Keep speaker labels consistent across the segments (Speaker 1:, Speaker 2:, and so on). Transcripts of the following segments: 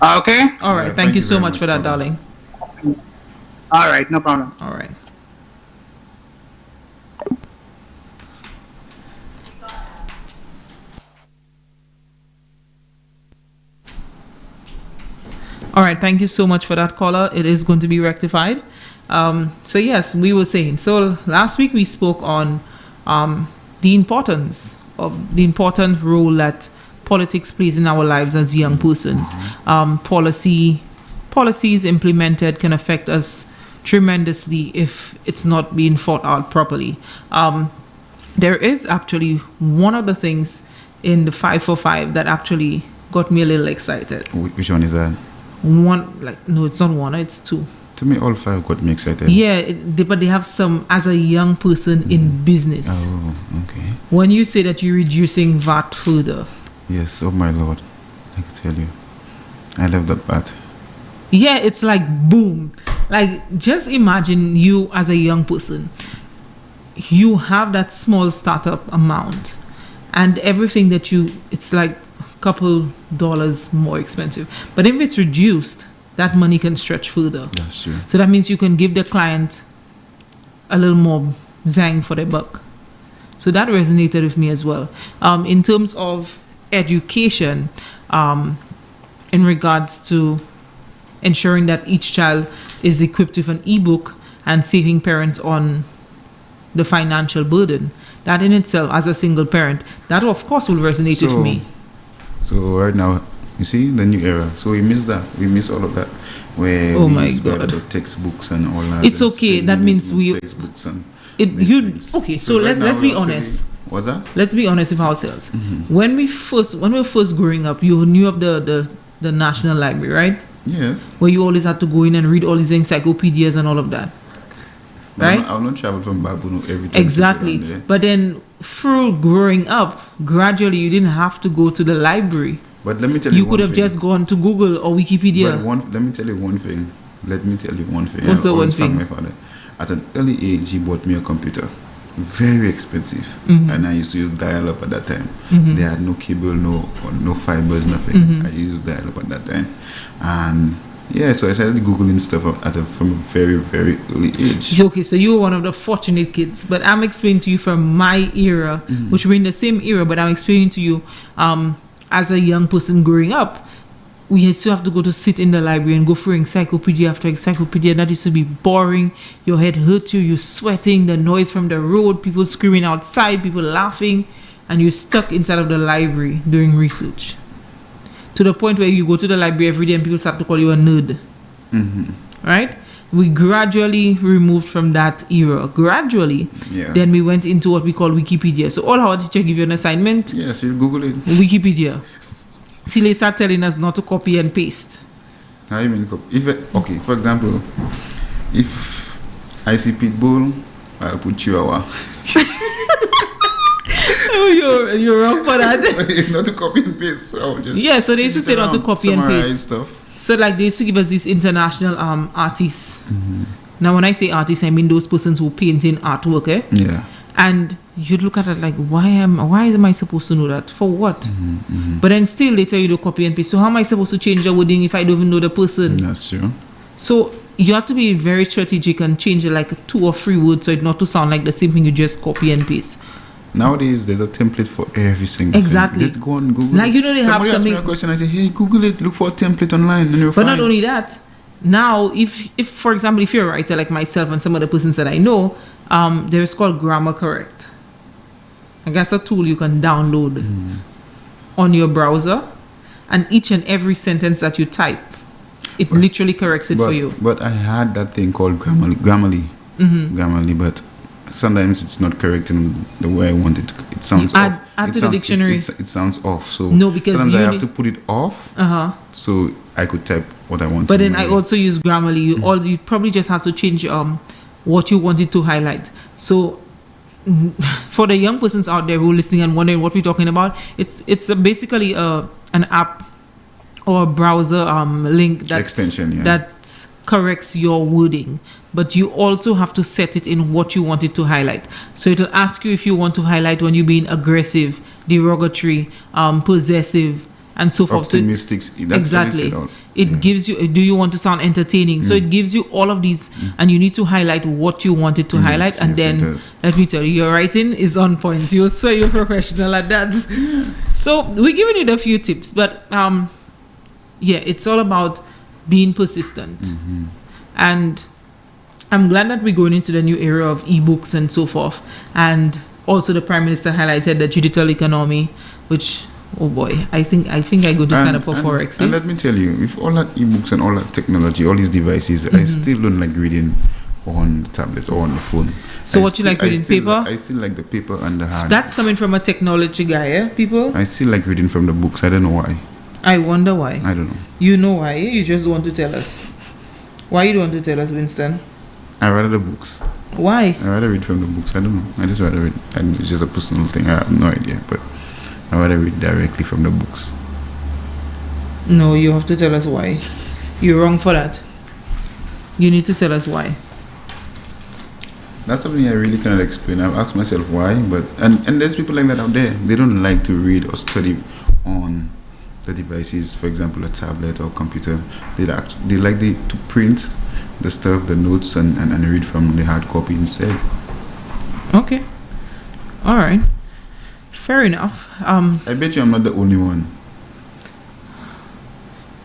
Speaker 1: Okay.
Speaker 2: All
Speaker 3: Yeah,
Speaker 2: right. Thank
Speaker 3: thank
Speaker 2: you
Speaker 3: you
Speaker 2: so
Speaker 3: very
Speaker 2: much for
Speaker 3: much,
Speaker 2: that,
Speaker 3: brother.
Speaker 2: darling.
Speaker 1: All right. No problem.
Speaker 2: All right. All right. Thank you so much for that, caller. It is going to be rectified. So yes, we were saying. So last week we spoke on the importance of the important role that politics plays in our lives as young persons. Policies implemented can affect us tremendously if it's not being thought out properly. There is actually one of the things in the 545 that actually got me a little excited.
Speaker 3: Which one is that?
Speaker 2: One, like, no, it's not one, it's two.
Speaker 3: To me, all five got me excited.
Speaker 2: Yeah, but they have some as a young person in business.
Speaker 3: Oh, okay.
Speaker 2: When you say that you're reducing VAT further,
Speaker 3: Yes, oh my lord. I can tell you. I love that part.
Speaker 2: yeah, it's like boom. Like, just imagine you as a young person, you have that small startup amount, and everything that it's like a couple dollars more expensive. But if it's reduced, that money can stretch further.
Speaker 3: That's true.
Speaker 2: So that means you can give the client a little more zang for their buck. So that resonated with me as well. In terms of education, in regards to ensuring that each child is equipped with an ebook and saving parents on the financial burden, that in itself, as a single parent, that of course will resonate with me.
Speaker 3: So right now, you see the new era. So we miss that. We miss all of that. Where
Speaker 2: Oh
Speaker 3: we
Speaker 2: my
Speaker 3: used to have
Speaker 2: God.
Speaker 3: the textbooks and all that.
Speaker 2: It's
Speaker 3: and
Speaker 2: okay.
Speaker 3: spending
Speaker 2: That means
Speaker 3: on
Speaker 2: we-
Speaker 3: textbooks and
Speaker 2: It
Speaker 3: these
Speaker 2: you
Speaker 3: things.
Speaker 2: okay? So
Speaker 3: right
Speaker 2: let's
Speaker 3: now
Speaker 2: be
Speaker 3: we're actually-
Speaker 2: honest.
Speaker 3: What's that?
Speaker 2: Let's be honest with ourselves.
Speaker 3: Mm-hmm.
Speaker 2: When we were first growing up, you knew of the National Library, right?
Speaker 3: Yes.
Speaker 2: Where you always had to go in and read all these encyclopedias and all of that, right?
Speaker 3: I've not traveled from Babuno every time.
Speaker 2: Exactly. But then through growing up, gradually you didn't have to go to the library.
Speaker 3: But let me tell you,
Speaker 2: You
Speaker 3: one
Speaker 2: could have
Speaker 3: thing.
Speaker 2: just gone to Google or Wikipedia.
Speaker 3: Let me tell you one thing. Let me tell you one thing.
Speaker 2: What's the
Speaker 3: I always
Speaker 2: one
Speaker 3: thank
Speaker 2: thing?
Speaker 3: my father. At an early age, he bought me a computer. Very expensive.
Speaker 2: Mm-hmm.
Speaker 3: And I used to use dial-up at that time. There had no cable, no fibers, nothing.
Speaker 2: Mm-hmm.
Speaker 3: I used dial-up at that time. And yeah, so I started Googling stuff from a very, very early age.
Speaker 2: Okay, so you were one of the fortunate kids, but I'm explaining to you from my era,
Speaker 3: Mm-hmm.
Speaker 2: which we're in the same era, but I'm explaining to you, as a young person growing up, we used to have to go to sit in the library and go through encyclopedia after encyclopedia. That used to be boring. Your head hurt you. You're sweating. The noise from the road, people screaming outside, people laughing, and you're stuck inside of the library doing research. To the point where you go to the library every day and people start to call you a nerd. Right? We gradually removed from that era. Gradually.
Speaker 3: Yeah.
Speaker 2: Then we went into what we call Wikipedia. So all our teacher give you an assignment,
Speaker 3: Yes, you Google it.
Speaker 2: Wikipedia. Till they start telling us not to copy and paste.
Speaker 3: How you mean? Okay, for example, if I see Pitbull, I'll put Chihuahua.
Speaker 2: Oh, you're wrong for that.
Speaker 3: Not to copy and paste. So I'll just
Speaker 2: Yeah, so they used to
Speaker 3: change
Speaker 2: say
Speaker 3: it
Speaker 2: not to
Speaker 3: around,
Speaker 2: copy and
Speaker 3: summarize
Speaker 2: paste.
Speaker 3: stuff.
Speaker 2: So like they used to give us these international artists. Now when I say artists, I mean those persons who paint in artwork, eh?
Speaker 3: Yeah.
Speaker 2: And you'd look at it like, why am I supposed to know that? For what? But then still later you do copy and paste. So how am I supposed to change the wording if I don't even know the person?
Speaker 3: That's true.
Speaker 2: So you have to be very strategic and change it like 2 or 3 words so it not to sound like the same thing you just copy and paste.
Speaker 3: Nowadays, there's a template for every single
Speaker 2: Exactly.
Speaker 3: thing. Just go on Google.
Speaker 2: Like, you know, they have
Speaker 3: Somebody asked me
Speaker 2: something-
Speaker 3: a question. I say, hey, Google it. Look for a template online, and you're
Speaker 2: But
Speaker 3: fine.
Speaker 2: not only that, now if for example if you're a writer like myself and some of the persons that I know, there is called Grammar Correct. I guess a tool you can download on your browser, and each and every sentence that you type, it literally corrects it for you.
Speaker 3: But I had that thing called Grammarly. Grammarly, but sometimes it's not correct in the way I want it. It sounds
Speaker 2: Add-
Speaker 3: off.
Speaker 2: add
Speaker 3: It
Speaker 2: to the
Speaker 3: sounds-
Speaker 2: dictionary.
Speaker 3: It sounds off. So
Speaker 2: No, because
Speaker 3: sometimes
Speaker 2: you
Speaker 3: I have
Speaker 2: need-
Speaker 3: to put it off so I could type what I want.
Speaker 2: But
Speaker 3: to
Speaker 2: then I
Speaker 3: manually.
Speaker 2: also use Grammarly. You probably just have to change what you wanted to highlight. So for the young persons out there who are listening and wondering what we're talking about, it's basically an app or a browser link that
Speaker 3: extension. Yeah.
Speaker 2: that corrects your wording, but you also have to set it in what you want it to highlight. So it'll ask you if you want to highlight when you're being aggressive, derogatory, possessive, and so forth. So
Speaker 3: Optimistic.
Speaker 2: exactly. It gives you, do you want to sound entertaining? So it gives you all of these, and you need to highlight what you wanted to highlight. And then, let me tell you, your writing is on point. You're so you're professional at that. So we're giving you a few tips, but yeah, it's all about being persistent. And I'm glad that we're going into the new era of ebooks and so forth. And also the Prime Minister highlighted the digital economy, which, oh boy, I think I go to sign up for Forex.
Speaker 3: And let me tell you, with all that ebooks and all that technology, all these devices, I still don't like reading on the tablet or on the phone.
Speaker 2: So what you like reading, paper?
Speaker 3: I still like the paper and the hard.
Speaker 2: That's coming from a technology guy, eh, people?
Speaker 3: I still like reading from the books. I don't know why.
Speaker 2: I wonder why.
Speaker 3: I don't know.
Speaker 2: You know why? You just want to tell us. Why you don't want to tell us, Winston?
Speaker 3: I rather the books.
Speaker 2: Why?
Speaker 3: I rather read from the books. I don't know. I just rather read. And it's just a personal thing. I have no idea. But I rather read directly from the books.
Speaker 2: No, you have to tell us why. You're wrong for that. You need to tell us why.
Speaker 3: That's something I really cannot explain. I've asked myself why, but and there's people like that out there. They don't like to read or study on the devices, for example, a tablet or computer. They like to print the stuff, the notes, and read from the hard copy instead.
Speaker 2: Okay. All right. Fair enough.
Speaker 3: I bet you I'm not the only one.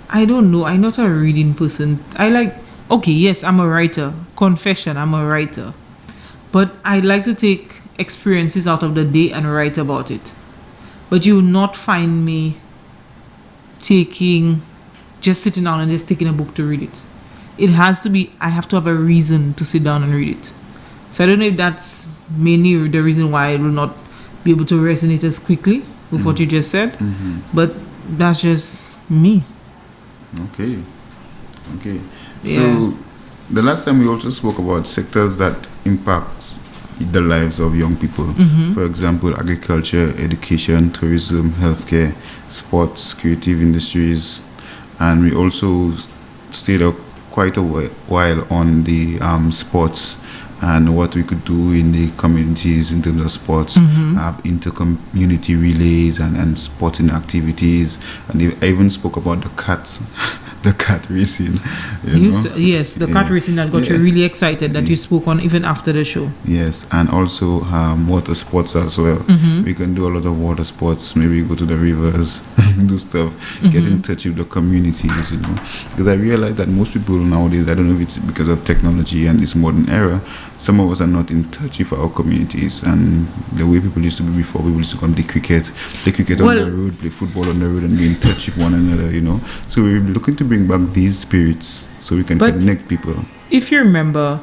Speaker 2: I don't know. I'm not a reading person. Okay, yes, I'm a writer. Confession, I'm a writer. But I like to take experiences out of the day and write about it. But you will not find me just sitting down and just taking a book to read it. It has to be, I have to have a reason to sit down and read it. So I don't know if that's mainly the reason why I will not be able to resonate as quickly with what you just said. But that's just me.
Speaker 3: Okay. So the last time we also spoke about sectors that impacts the lives of young people. For example, agriculture, education, tourism, healthcare, sports, creative industries, and we also stayed up quite a while on the sports and what we could do in the communities in terms of sports, have inter-community relays and sporting activities, and I even spoke about the cats. The cat racing.
Speaker 2: Yes, the cat racing that got you really excited that you spoke on even after the show.
Speaker 3: Yes, and also water sports as well. We can do a lot of water sports. Maybe go to the rivers, do stuff, get in touch with the communities, Because I realize that most people nowadays, I don't know if it's because of technology and this modern era, some of us are not in touch with our communities and the way people used to be before. People used to come play cricket on the road, play football on the road, and be in touch with one another, So we're looking to bring back these spirits so we can connect people.
Speaker 2: If you remember,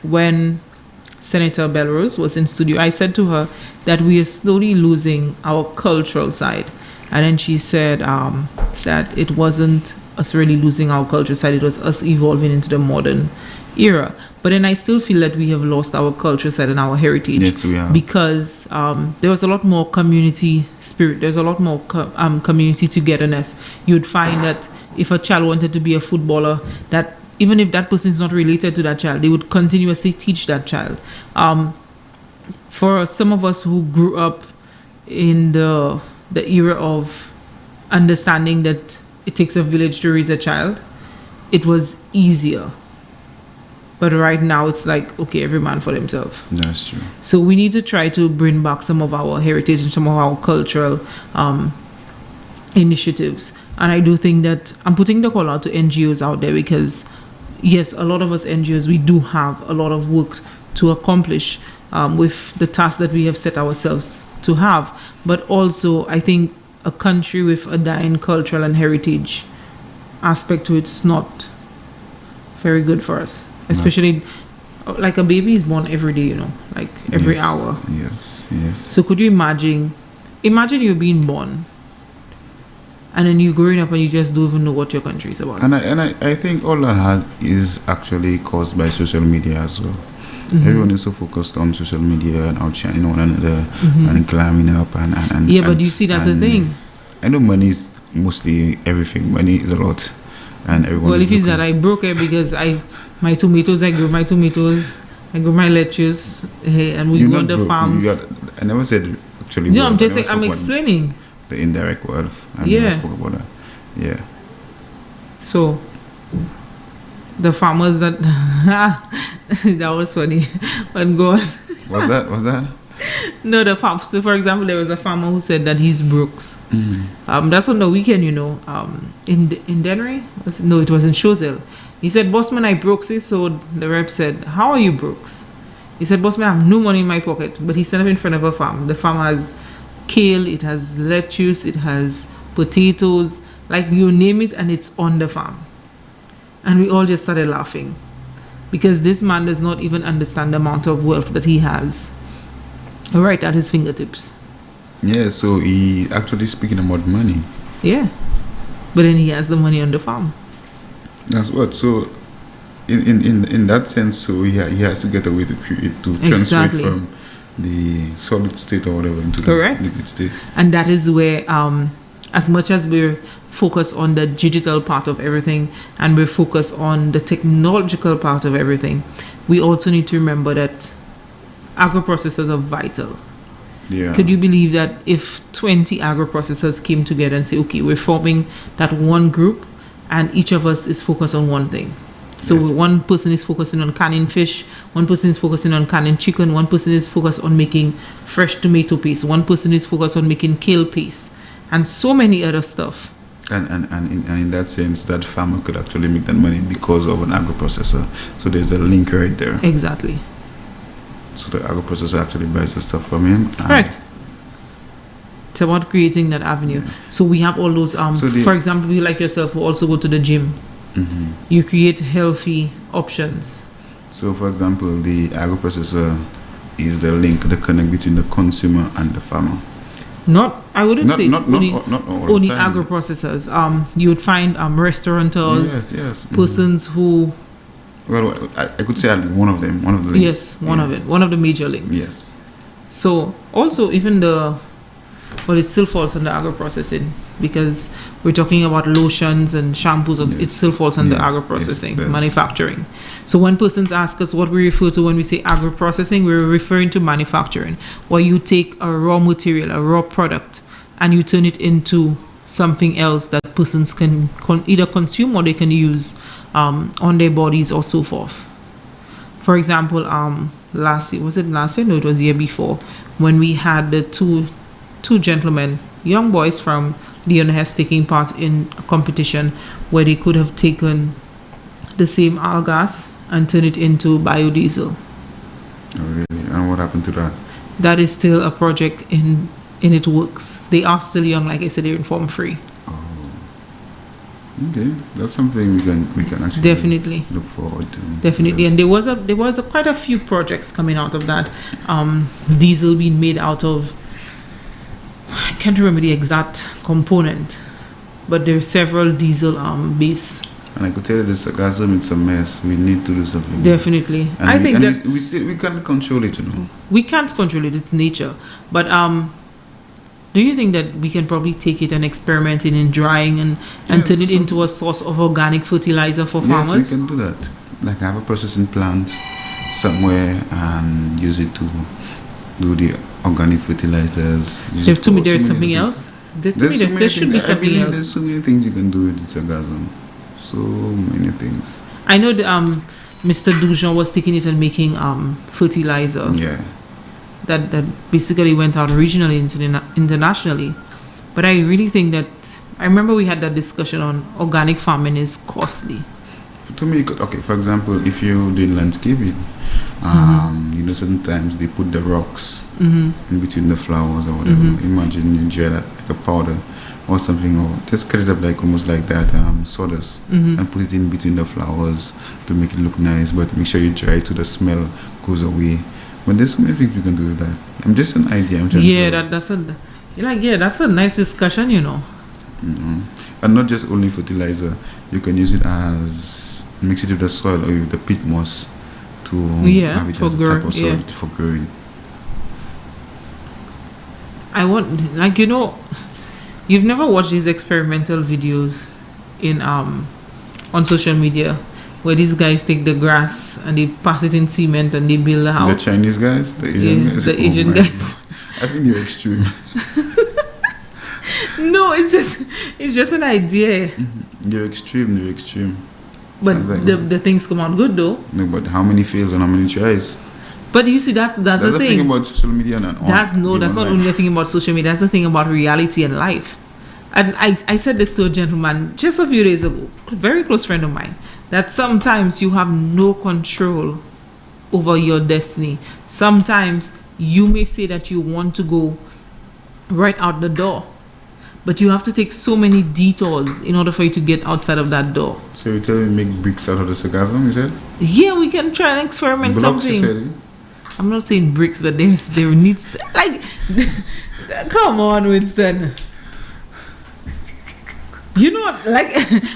Speaker 2: when Senator Belrose was in studio, I said to her that we are slowly losing our cultural side. And then she said that it wasn't us really losing our cultural side, it was us evolving into the modern era. But then I still feel that we have lost our culture side and our heritage.
Speaker 3: Yes, we have.
Speaker 2: Because there was a lot more community spirit. There's a lot more community togetherness. You'd find that if a child wanted to be a footballer, that even if that person is not related to that child, they would continuously teach that child. For some of us who grew up in the era of understanding that it takes a village to raise a child, it was easier. But right now it's like, okay, every man for themselves.
Speaker 3: That's true.
Speaker 2: So we need to try to bring back some of our heritage and some of our cultural initiatives. And I do think that I'm putting the call out to NGOs out there because, yes, a lot of us NGOs, we do have a lot of work to accomplish with the task that we have set ourselves to have. But also, I think a country with a dying cultural and heritage aspect to it is not very good for us. Especially, like a baby is born every day, like every hour.
Speaker 3: Yes.
Speaker 2: So could you imagine you being born and then you growing up and you just don't even know what your country is about.
Speaker 3: And I think all that is actually caused by social media as well. Everyone is so focused on social media and outshining one another and climbing up and
Speaker 2: yeah, but you see that's the thing.
Speaker 3: I know money is mostly everything. Money is a lot, and everyone.
Speaker 2: Well, if it's that I broke it because I grew my tomatoes, I grew my lettuce, and we go on the farms.
Speaker 3: I never said actually.
Speaker 2: No, I'm just saying, I'm explaining.
Speaker 3: the indirect wealth. I
Speaker 2: Yeah.
Speaker 3: never spoke about that. Yeah.
Speaker 2: So the farmers that that was funny. But go on.
Speaker 3: Was that?
Speaker 2: No, the farm. So, for example, there was a farmer who said that he's Brooks.
Speaker 3: Mm.
Speaker 2: That's on the weekend, you know. In Dennery? No, it was in Choiseul. He said, "Bossman, I Brooks." So the rep said, "How are you, Brooks?" He said, "Bossman, I have no money in my pocket." But he stand up in front of a farm. The farm has kale, it has lettuce, it has potatoes, like you name it, and it's on the farm. And we all just started laughing because this man does not even understand the amount of wealth that he has right at his fingertips.
Speaker 3: Yeah, so he actually speaking about money.
Speaker 2: Yeah. But then he has the money on the farm.
Speaker 3: That's what. So, in that sense, so he has to get a way to create, to transfer
Speaker 2: Exactly.
Speaker 3: it from the solid state or whatever into
Speaker 2: Correct.
Speaker 3: the liquid state.
Speaker 2: And that is where, as much as we're focused on the digital part of everything and we're focused on the technological part of everything, we also need to remember that agro-processors are vital.
Speaker 3: Yeah.
Speaker 2: Could you believe that if 20 agro-processors came together and say, okay, we're forming that one group and each of us is focused on one thing. So
Speaker 3: Yes.
Speaker 2: one person is focusing on canning fish, one person is focusing on canning chicken, one person is focused on making fresh tomato paste, one person is focused on making kale paste, and so many other stuff.
Speaker 3: And in that sense, that farmer could actually make that money because of an agro-processor. So there's a link right there.
Speaker 2: Exactly.
Speaker 3: So the agro-processor actually buys the stuff from him. and-
Speaker 2: Correct. It's about creating that avenue. So we have all those,
Speaker 3: So the-
Speaker 2: for example, you like yourself who also go to the gym.
Speaker 3: Mhm.
Speaker 2: You create healthy options.
Speaker 3: So, for example, the agro-processor is the link, the connect between the consumer and the farmer.
Speaker 2: I wouldn't say it's
Speaker 3: not
Speaker 2: only,
Speaker 3: all the
Speaker 2: only
Speaker 3: time.
Speaker 2: agro-processors. You would find restaurateurs,
Speaker 3: Yes. Mhm.
Speaker 2: persons who,
Speaker 3: Well, I could say one of them, one of the links.
Speaker 2: yes, one of the major links.
Speaker 3: Yes.
Speaker 2: So also even it still falls under agro-processing because we're talking about lotions and shampoos. It
Speaker 3: Yes.
Speaker 2: still falls under
Speaker 3: Yes,
Speaker 2: agro-processing,
Speaker 3: yes, that's-
Speaker 2: manufacturing. So when persons ask us what we refer to when we say agro-processing, we're referring to manufacturing, where you take a raw material, a raw product, and you turn it into something else that persons can either consume or they can use on their bodies or so forth. For example, last year, was it last year? No, it was the year before, when we had the two gentlemen, young boys from Leon Hess, taking part in a competition where they could have taken the same algas and turn it into biodiesel.
Speaker 3: Oh, really? And what happened to that?
Speaker 2: That is still a project in its works. They are still young, like I said, they're in Form 3.
Speaker 3: Okay, that's something we can actually
Speaker 2: Definitely.
Speaker 3: look forward to.
Speaker 2: Definitely,
Speaker 3: Yes.
Speaker 2: and there was quite a few projects coming out of that. Diesel being made out of, I can't remember the exact component, but there are several diesel base.
Speaker 3: And I could tell you this sarcasm, it's a mess. We need to do something.
Speaker 2: Definitely,
Speaker 3: And
Speaker 2: I think that
Speaker 3: we can't control it, you know.
Speaker 2: we can't control it; it's nature. But do you think that we can probably take it and experiment it in drying and
Speaker 3: Yeah,
Speaker 2: turn it
Speaker 3: so-
Speaker 2: into a source of organic fertilizer for
Speaker 3: Yes, we
Speaker 2: farmers?
Speaker 3: can do that. Like have a processing plant somewhere and use it to do the organic fertilizers. use it
Speaker 2: To me,
Speaker 3: for
Speaker 2: there's
Speaker 3: so
Speaker 2: something
Speaker 3: many
Speaker 2: else.
Speaker 3: things.
Speaker 2: There should be
Speaker 3: I
Speaker 2: something
Speaker 3: believe
Speaker 2: else.
Speaker 3: there's so many things you can do with sarcasm. So many things.
Speaker 2: I know Mr. Dujon was taking it and making fertilizer
Speaker 3: Yeah.
Speaker 2: that basically went out regionally internationally. But I really think that I remember we had that discussion on organic farming is costly.
Speaker 3: To me, okay, for example, if you're doing landscaping, you know, sometimes they put the rocks
Speaker 2: Mm-hmm.
Speaker 3: in between the flowers or whatever. Imagine you gel that like a powder or something, or just cut it up like almost like that sawdust and put it in between the flowers to make it look nice, but make sure you dry it so the smell goes away. But there's so many things we can do with that. I'm just an idea. I'm trying
Speaker 2: That's a nice discussion, you know.
Speaker 3: And not just only fertilizer. You can use it as mix it with the soil or with the peat moss to have it
Speaker 2: for
Speaker 3: as a type of soil
Speaker 2: yeah.
Speaker 3: for growing.
Speaker 2: I want, like, you know, you've never watched these experimental videos in on social media where these guys take the grass and they pass it in cement and they build a
Speaker 3: The
Speaker 2: house.
Speaker 3: Chinese guys, the Asian
Speaker 2: Yeah,
Speaker 3: guys.
Speaker 2: the Asian
Speaker 3: my
Speaker 2: guys.
Speaker 3: God. I think you're extreme.
Speaker 2: No, it's just an idea.
Speaker 3: You're extreme. You're extreme.
Speaker 2: But
Speaker 3: Exactly.
Speaker 2: the things come out good though.
Speaker 3: No, but how many fails and how many tries?
Speaker 2: But you see that's
Speaker 3: That's
Speaker 2: the
Speaker 3: the
Speaker 2: thing.
Speaker 3: thing about social media and
Speaker 2: That's not only a thing about social media. That's the thing about reality and life. And I said this to a gentleman just a few days ago, a very close friend of mine, that sometimes you have no control over your destiny. Sometimes you may say that you want to go right out the door, but you have to take so many detours in order for you to get outside of that door.
Speaker 3: So you tell me make bricks out of the sarcasm, you said?
Speaker 2: Yeah, we can try and experiment
Speaker 3: Blocks, you
Speaker 2: something.
Speaker 3: said, eh?
Speaker 2: I'm not saying bricks, but there needs to, like, come on, Winston. You know, like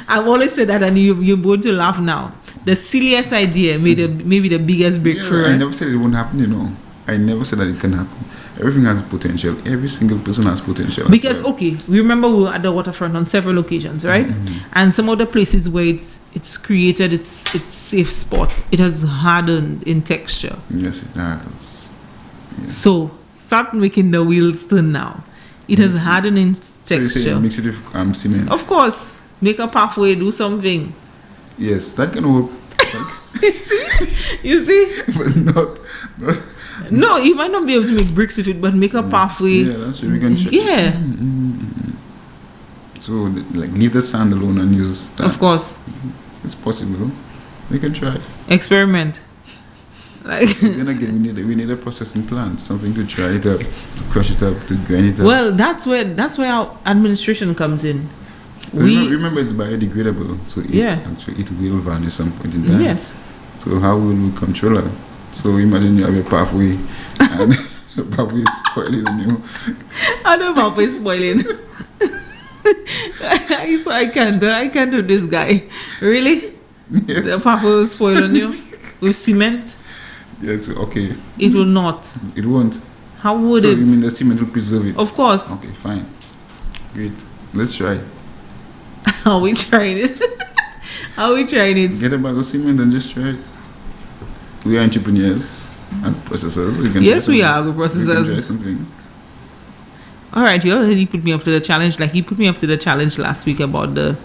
Speaker 2: I've always said that, and you're going to laugh now. The silliest idea maybe the biggest breakthrough.
Speaker 3: I never said it won't happen, you know. I never said that it can happen. Everything has potential. Every single person has potential.
Speaker 2: Because okay, we remember we were at the waterfront on several occasions, right? And some of the places where it's created its safe spot, it has hardened in texture.
Speaker 3: Yes, it has.
Speaker 2: So start making the wheels turn now. It has hardened in
Speaker 3: So you say
Speaker 2: texture.
Speaker 3: mix it with cement.
Speaker 2: Of course, make a pathway, do something.
Speaker 3: Yes, that can work.
Speaker 2: You see?
Speaker 3: But not
Speaker 2: No, you might not be able to make bricks with it, but make a pathway.
Speaker 3: yeah, that's what we can check.
Speaker 2: Yeah,
Speaker 3: So like leave the sand alone and use that.
Speaker 2: of course.
Speaker 3: It's possible. We can try.
Speaker 2: Experiment. Like,
Speaker 3: Then again, we need a processing plant, something to try it up, to crush it up, to grind it up.
Speaker 2: well, that's where our administration comes in.
Speaker 3: Remember it's biodegradable, so
Speaker 2: Yeah.
Speaker 3: it will vanish some point in time.
Speaker 2: Yes.
Speaker 3: So how will we control it? So imagine you have a pathway and the pathway is spoiling on you.
Speaker 2: I know pathway is spoiling. So I can't do this guy. Really? The
Speaker 3: Yes.
Speaker 2: pathway will spoil on you with cement.
Speaker 3: Yes, okay.
Speaker 2: It will not.
Speaker 3: It won't.
Speaker 2: How would
Speaker 3: So
Speaker 2: it?
Speaker 3: you mean the cement will preserve it?
Speaker 2: Of course.
Speaker 3: Okay, fine. Great. Let's try.
Speaker 2: Are we trying it? Are we trying it?
Speaker 3: Get a bag of cement and just try it. We are entrepreneurs and processors. We can
Speaker 2: Yes,
Speaker 3: try
Speaker 2: we
Speaker 3: something.
Speaker 2: are
Speaker 3: We
Speaker 2: processors.
Speaker 3: can try something.
Speaker 2: All right, you already put me up to the challenge. Like he put me up to the challenge last week about the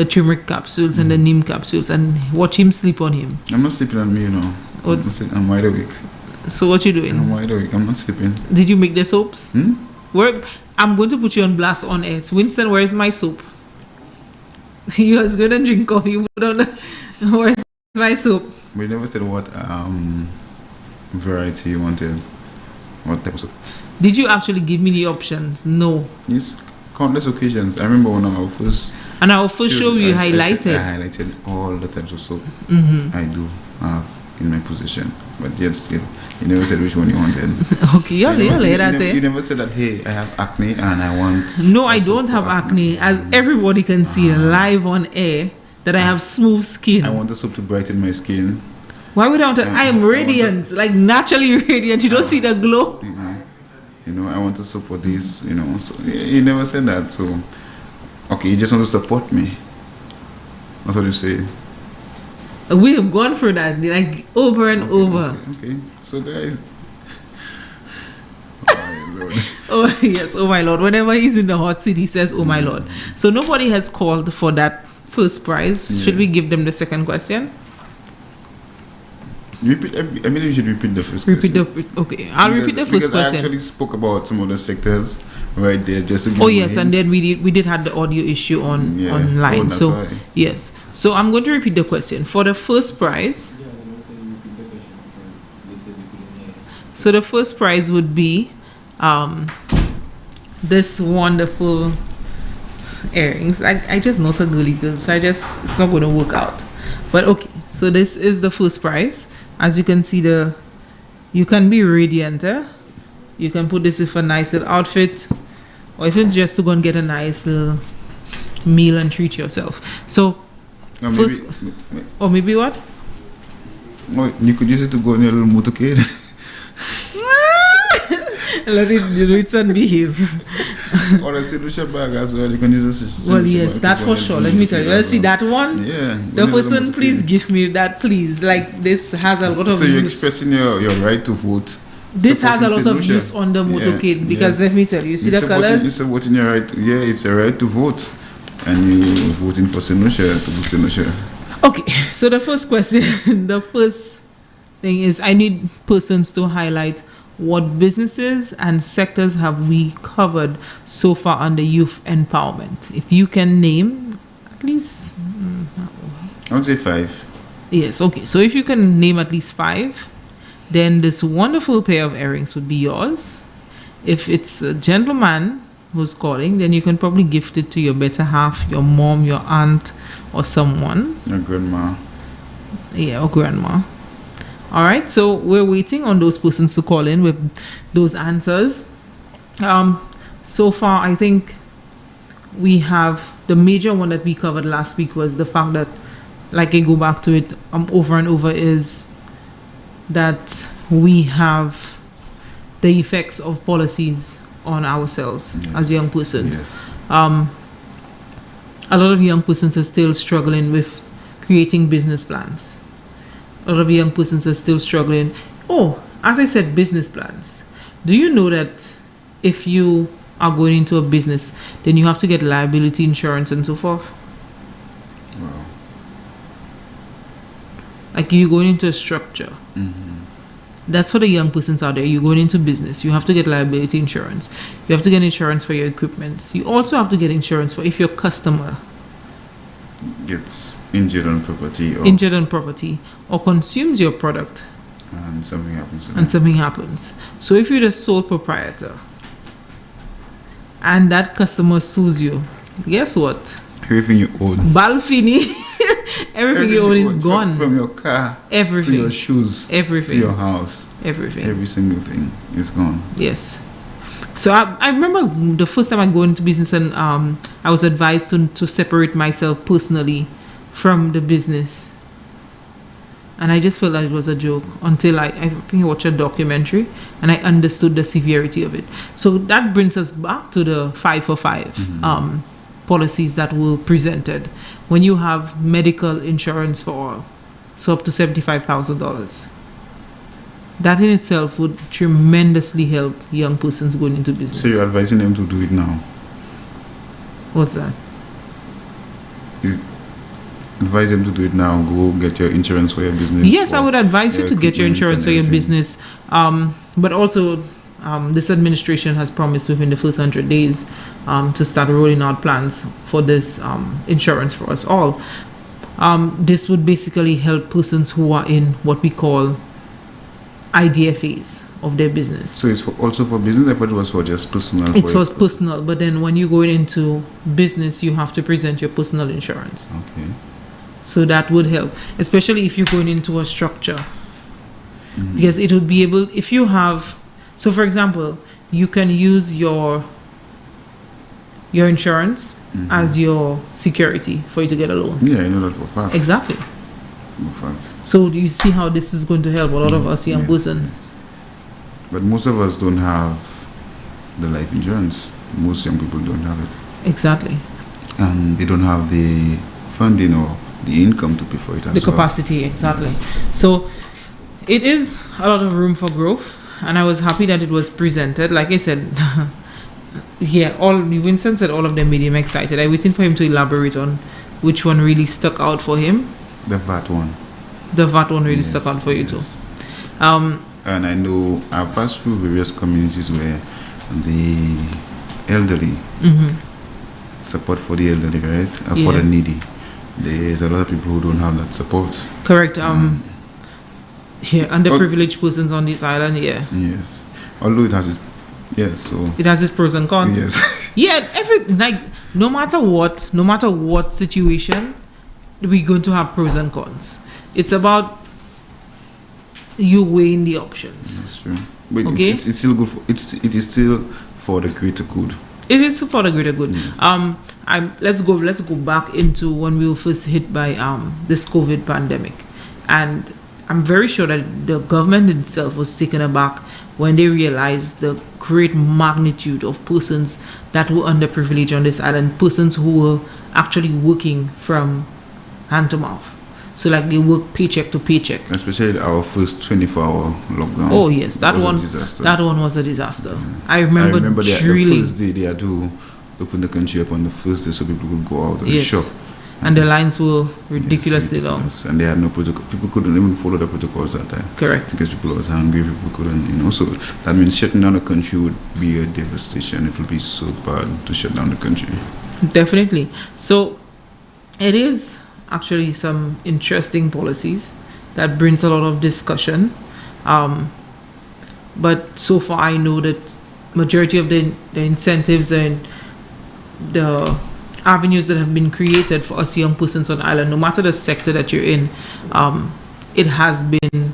Speaker 2: turmeric capsules and the neem capsules, and watch him sleep on him.
Speaker 3: I'm not sleeping on me, you know.
Speaker 2: What?
Speaker 3: I'm wide awake.
Speaker 2: So what you doing?
Speaker 3: I'm wide awake. I'm not sleeping.
Speaker 2: Did you make the soaps?
Speaker 3: Hmm?
Speaker 2: Where I'm going to put you on blast on air. Winston, where is my soap? You was going to drink coffee. You put on where's my soap?
Speaker 3: We never said what variety you wanted. What type of soap?
Speaker 2: Did you actually give me the options? No.
Speaker 3: Yes, countless occasions. I remember one of our first.
Speaker 2: And our first show you
Speaker 3: I
Speaker 2: highlighted.
Speaker 3: highlighted all the types of soap
Speaker 2: Mm-hmm.
Speaker 3: I do have in my possession, but yet still, you never said which one you wanted.
Speaker 2: Okay,
Speaker 3: So you
Speaker 2: you
Speaker 3: never said that. Hey, I have acne and I want.
Speaker 2: No, I
Speaker 3: a soap
Speaker 2: don't
Speaker 3: for
Speaker 2: have acne. As everybody can see live on air, that I have smooth skin.
Speaker 3: I want a soap to brighten my skin.
Speaker 2: Why would I want to? I am
Speaker 3: I want
Speaker 2: radiant, like naturally radiant. You don't see the glow.
Speaker 3: You know, I want a soap for this. You know, so you never said that. So, okay, you just want to support me. That's what you say.
Speaker 2: We have gone through that like over and over.
Speaker 3: Okay. So guys. Oh, Lord.
Speaker 2: Oh yes, oh my lord. Whenever he's in the hot seat, he says, "Oh my lord." So nobody has called for that first prize.
Speaker 3: Yeah.
Speaker 2: Should we give them the second question?
Speaker 3: Repeat. I believe you should repeat the first
Speaker 2: Repeat
Speaker 3: question.
Speaker 2: okay. I'll repeat the first
Speaker 3: because I
Speaker 2: question.
Speaker 3: actually spoke about some of the sectors right there just to give
Speaker 2: Oh
Speaker 3: you
Speaker 2: yes, and
Speaker 3: hints.
Speaker 2: then we did have the audio issue on
Speaker 3: Yeah.
Speaker 2: online.
Speaker 3: Oh, that's
Speaker 2: So
Speaker 3: why.
Speaker 2: yes. So I'm going to repeat the question. For the first prize, so the first prize would be this wonderful earrings. I just not a girly girl, so it's not going to work out. But okay, so this is the first prize. As you can see, you can be radiant. You can put this with a nice little outfit, or if it's just to go and get a nice little meal and treat yourself. So,
Speaker 3: Or
Speaker 2: first- or maybe what?
Speaker 3: you could use it to go on your little motorcade.
Speaker 2: Let it son behave.
Speaker 3: Or a solution bag as well. You can use this.
Speaker 2: Well, yes, that for sure. Let me tell you. Let's see that one.
Speaker 3: Yeah.
Speaker 2: The
Speaker 3: go on
Speaker 2: person,
Speaker 3: motorcade.
Speaker 2: please give me that, please. Like this has a lot of.
Speaker 3: So you're
Speaker 2: use.
Speaker 3: expressing your right to vote
Speaker 2: This has a lot
Speaker 3: supporting
Speaker 2: of
Speaker 3: St.
Speaker 2: use on the
Speaker 3: Lucia.
Speaker 2: motorcade because
Speaker 3: Yeah.
Speaker 2: let me tell you, see
Speaker 3: You're
Speaker 2: the
Speaker 3: supporting-
Speaker 2: colors.
Speaker 3: You're supporting your right. Yeah, it's a right to vote, and you're voting for St. Lucia to vote St. Lucia.
Speaker 2: Okay, so the first question, the first thing is I need persons to highlight what businesses and sectors have we covered so far under youth empowerment. If you can name at least,
Speaker 3: I would say 5.
Speaker 2: yes, okay. So if you can name at least 5, then this wonderful pair of earrings would be yours. If it's a gentleman who's calling, then you can probably gift it to your better half, your mom, your aunt, or someone.
Speaker 3: Your grandma.
Speaker 2: Yeah, or grandma. All right, so we're waiting on those persons to call in with those answers. So far, I think we have the major one that we covered last week was the fact that, like I go back to it over and over, is that we have the effects of policies on ourselves as young persons.
Speaker 3: Yes.
Speaker 2: A lot of young persons are still struggling with creating business plans. A lot of young persons are still struggling. Oh, as I said, business plans. Do you know that if you are going into a business, then you have to get liability insurance and so forth?
Speaker 3: Wow.
Speaker 2: Like you're going into a structure. That's for the young persons out there. You're going into business. You have to get liability insurance. You have to get insurance for your equipment. You also have to get insurance for if your customer
Speaker 3: Gets injured on property or
Speaker 2: injured on property or consumes your product
Speaker 3: and something happens to them.
Speaker 2: and something happens. So if you're the sole proprietor and that customer sues you, guess what?
Speaker 3: Everything you own.
Speaker 2: Balfini, everything you own is gone.
Speaker 3: From your car
Speaker 2: Everything.
Speaker 3: to your shoes
Speaker 2: Everything.
Speaker 3: to your house.
Speaker 2: Everything.
Speaker 3: Every single thing is gone.
Speaker 2: Yes. So I remember the first time I go into business and I was advised to separate myself personally from the business. And I just felt that it was a joke until I think I watched a documentary and I understood the severity of it. So that brings us back to the 5 for 5 policies that were presented. When you have medical insurance for all, so up to $75,000. That in itself would tremendously help young persons going into business.
Speaker 3: So you're advising them to do it now.
Speaker 2: What's that?
Speaker 3: You advise them to do it now. Go get your insurance for your business.
Speaker 2: Yes, I
Speaker 3: or
Speaker 2: would advise you
Speaker 3: your
Speaker 2: to get your
Speaker 3: equipment
Speaker 2: insurance
Speaker 3: and
Speaker 2: for your
Speaker 3: everything.
Speaker 2: business. But also, this administration has promised within the first 100 days to start rolling out plans for this insurance for us all. This would basically help persons who are in what we call IDFAs of their business.
Speaker 3: So it's also for business. I thought it was for just personal.
Speaker 2: It
Speaker 3: for
Speaker 2: was personal, but then when you go into business, you have to present your personal insurance.
Speaker 3: Okay.
Speaker 2: So that would help, especially if you're going into a structure. Because it would be able, if you have, so for example, you can use your insurance as your security for you to get a loan.
Speaker 3: Yeah, I know that for a fact.
Speaker 2: Exactly.
Speaker 3: For fact.
Speaker 2: So you see how this is going to help a lot of us young
Speaker 3: Yeah.
Speaker 2: persons.
Speaker 3: But most of us don't have the life insurance. Most young people don't have it.
Speaker 2: Exactly.
Speaker 3: And they don't have the funding or the income to pay for it as
Speaker 2: The
Speaker 3: well.
Speaker 2: capacity, exactly.
Speaker 3: Yes.
Speaker 2: So it is a lot of room for growth, and I was happy that it was presented. Like I said, yeah, Winston said all of them made him excited. I'm waiting for him to elaborate on which one really stuck out for him.
Speaker 3: The VAT one.
Speaker 2: The VAT one really
Speaker 3: Yes,
Speaker 2: stuck out for you
Speaker 3: yes.
Speaker 2: too.
Speaker 3: And I know I've passed through various communities where the elderly, support for the elderly, right? And for
Speaker 2: Yeah.
Speaker 3: the needy. There's a lot of people who don't have that support.
Speaker 2: Correct. Yeah, underprivileged persons on this island. Yeah,
Speaker 3: Yes. Although it has its, yes, so,
Speaker 2: it has its pros and cons.
Speaker 3: yes.
Speaker 2: Yeah, no matter what situation, we're going to have pros and cons. It's about you weighing the options.
Speaker 3: That's true. But
Speaker 2: Okay.
Speaker 3: it's still good for, it is still for the greater good.
Speaker 2: It is for the greater good. Let's go back into when we were first hit by this COVID pandemic, and I'm very sure that the government itself was taken aback when they realized the great magnitude of persons that were underprivileged on this island, persons who were actually working from hand to mouth. So like they work paycheck to paycheck.
Speaker 3: Especially our first 24-hour lockdown.
Speaker 2: Oh yes, that
Speaker 3: was a
Speaker 2: one.
Speaker 3: disaster.
Speaker 2: That one was a disaster. I
Speaker 3: I
Speaker 2: remember
Speaker 3: remember the
Speaker 2: drilling.
Speaker 3: first day they had to open the country up on the first day so people could go out of the
Speaker 2: Yes.
Speaker 3: shop.
Speaker 2: And the lines were ridiculously
Speaker 3: Yes,
Speaker 2: long.
Speaker 3: ridiculous. And they had no protocol. People couldn't even follow the protocols that time.
Speaker 2: Correct.
Speaker 3: Because people were hungry, people couldn't, So that means shutting down the country would be a devastation. It would be so bad to shut down the country.
Speaker 2: Definitely. So it is actually some interesting policies that brings a lot of discussion. But so far I know that majority of the incentives and the avenues that have been created for us young persons on the island, no matter the sector that you're in, it has been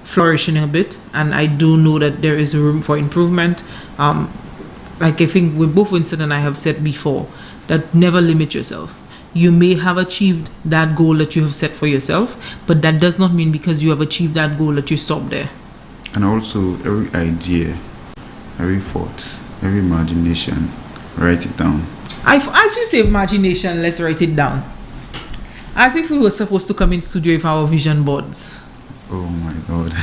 Speaker 2: flourishing a bit, and I do know that there is room for improvement. Like I think with both Winston and I have said before, that never limit yourself. You may have achieved that goal that you have set for yourself, but that does not mean because you have achieved that goal that you stop there.
Speaker 3: And also, every idea, every thought, every imagination, write it down.
Speaker 2: As you say imagination, let's write it down. As if we were supposed to come in studio with our vision boards.
Speaker 3: Oh my God.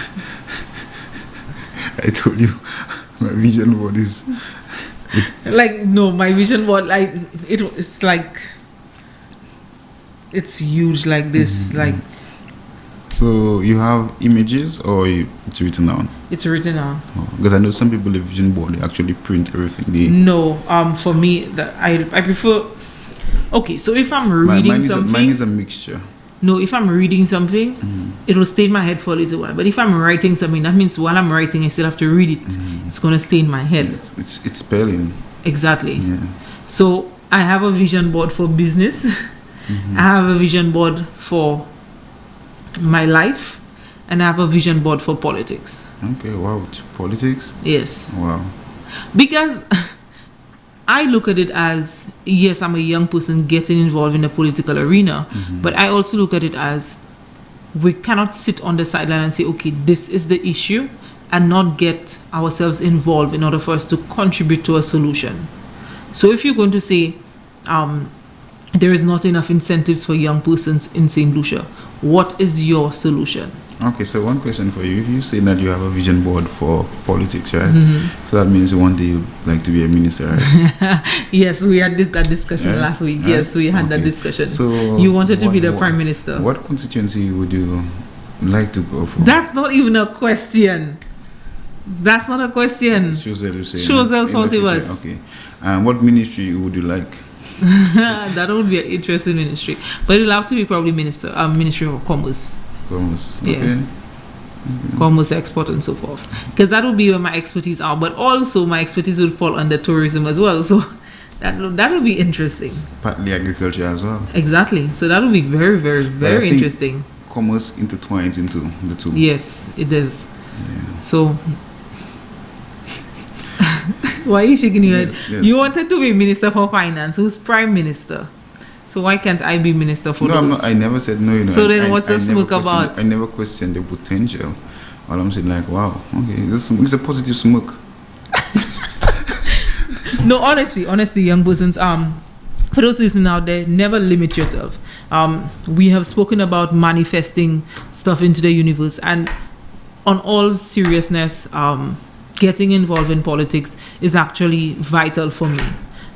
Speaker 3: I told you, my vision board is
Speaker 2: Like, no, my vision board, like, it's like, it's huge like this, like,
Speaker 3: So you have images or it's written down?
Speaker 2: it's written down.
Speaker 3: Because I know some people with vision board, they actually print everything.
Speaker 2: No, for me, I prefer, okay, so if I'm reading something.
Speaker 3: Mine is a mixture.
Speaker 2: No, if I'm reading something, it will stay in my head for a little while. But if I'm writing something, that means while I'm writing, I still have to read it. It's going to stay in my head.
Speaker 3: It's spelling.
Speaker 2: Exactly.
Speaker 3: Yeah.
Speaker 2: So I have a vision board for business. I have a vision board for my life. And I have a vision board for politics.
Speaker 3: Okay, wow. Politics?
Speaker 2: Yes.
Speaker 3: Wow.
Speaker 2: Because I look at it as, yes, I'm a young person getting involved in the political arena, but I also look at it as we cannot sit on the sideline and say, okay, this is the issue, and not get ourselves involved in order for us to contribute to a solution. So if you're going to say there is not enough incentives for young persons in St. Lucia, what is your solution?
Speaker 3: Okay, so one question for you. If you say that you have a vision board for politics, right? So that means one day you'd like to be a minister, right?
Speaker 2: Yes, we had that discussion last week. Yes, we had that discussion.
Speaker 3: So
Speaker 2: you wanted to be the prime minister.
Speaker 3: What constituency would you like to go for?
Speaker 2: That's not even a question. That's not a question. Choiseul Saltibus.
Speaker 3: Okay. And what ministry would you like?
Speaker 2: That would be an interesting ministry. But it'll have to be probably Ministry of Commerce.
Speaker 3: Commerce.
Speaker 2: Yeah.
Speaker 3: Okay.
Speaker 2: Commerce, export, and so forth. Because that would be where my expertise are. But also my expertise would fall under tourism as well. So that would be interesting.
Speaker 3: Partly agriculture as well.
Speaker 2: Exactly. So that would be very, very, very interesting.
Speaker 3: Commerce intertwines into the two.
Speaker 2: Yes, it does.
Speaker 3: Yeah.
Speaker 2: So why are you shaking your head?
Speaker 3: Yes.
Speaker 2: You wanted to be Minister for Finance. Who's Prime Minister? So why can't I be Minister for
Speaker 3: No,
Speaker 2: those?
Speaker 3: I'm not, I never said no.
Speaker 2: So then what's the smoke about?
Speaker 3: I never questioned the potential. All I'm saying, like, wow, okay, it's a positive smoke.
Speaker 2: No, honestly, young persons, for those listening out there, never limit yourself. We have spoken about manifesting stuff into the universe, and on all seriousness, getting involved in politics is actually vital for me,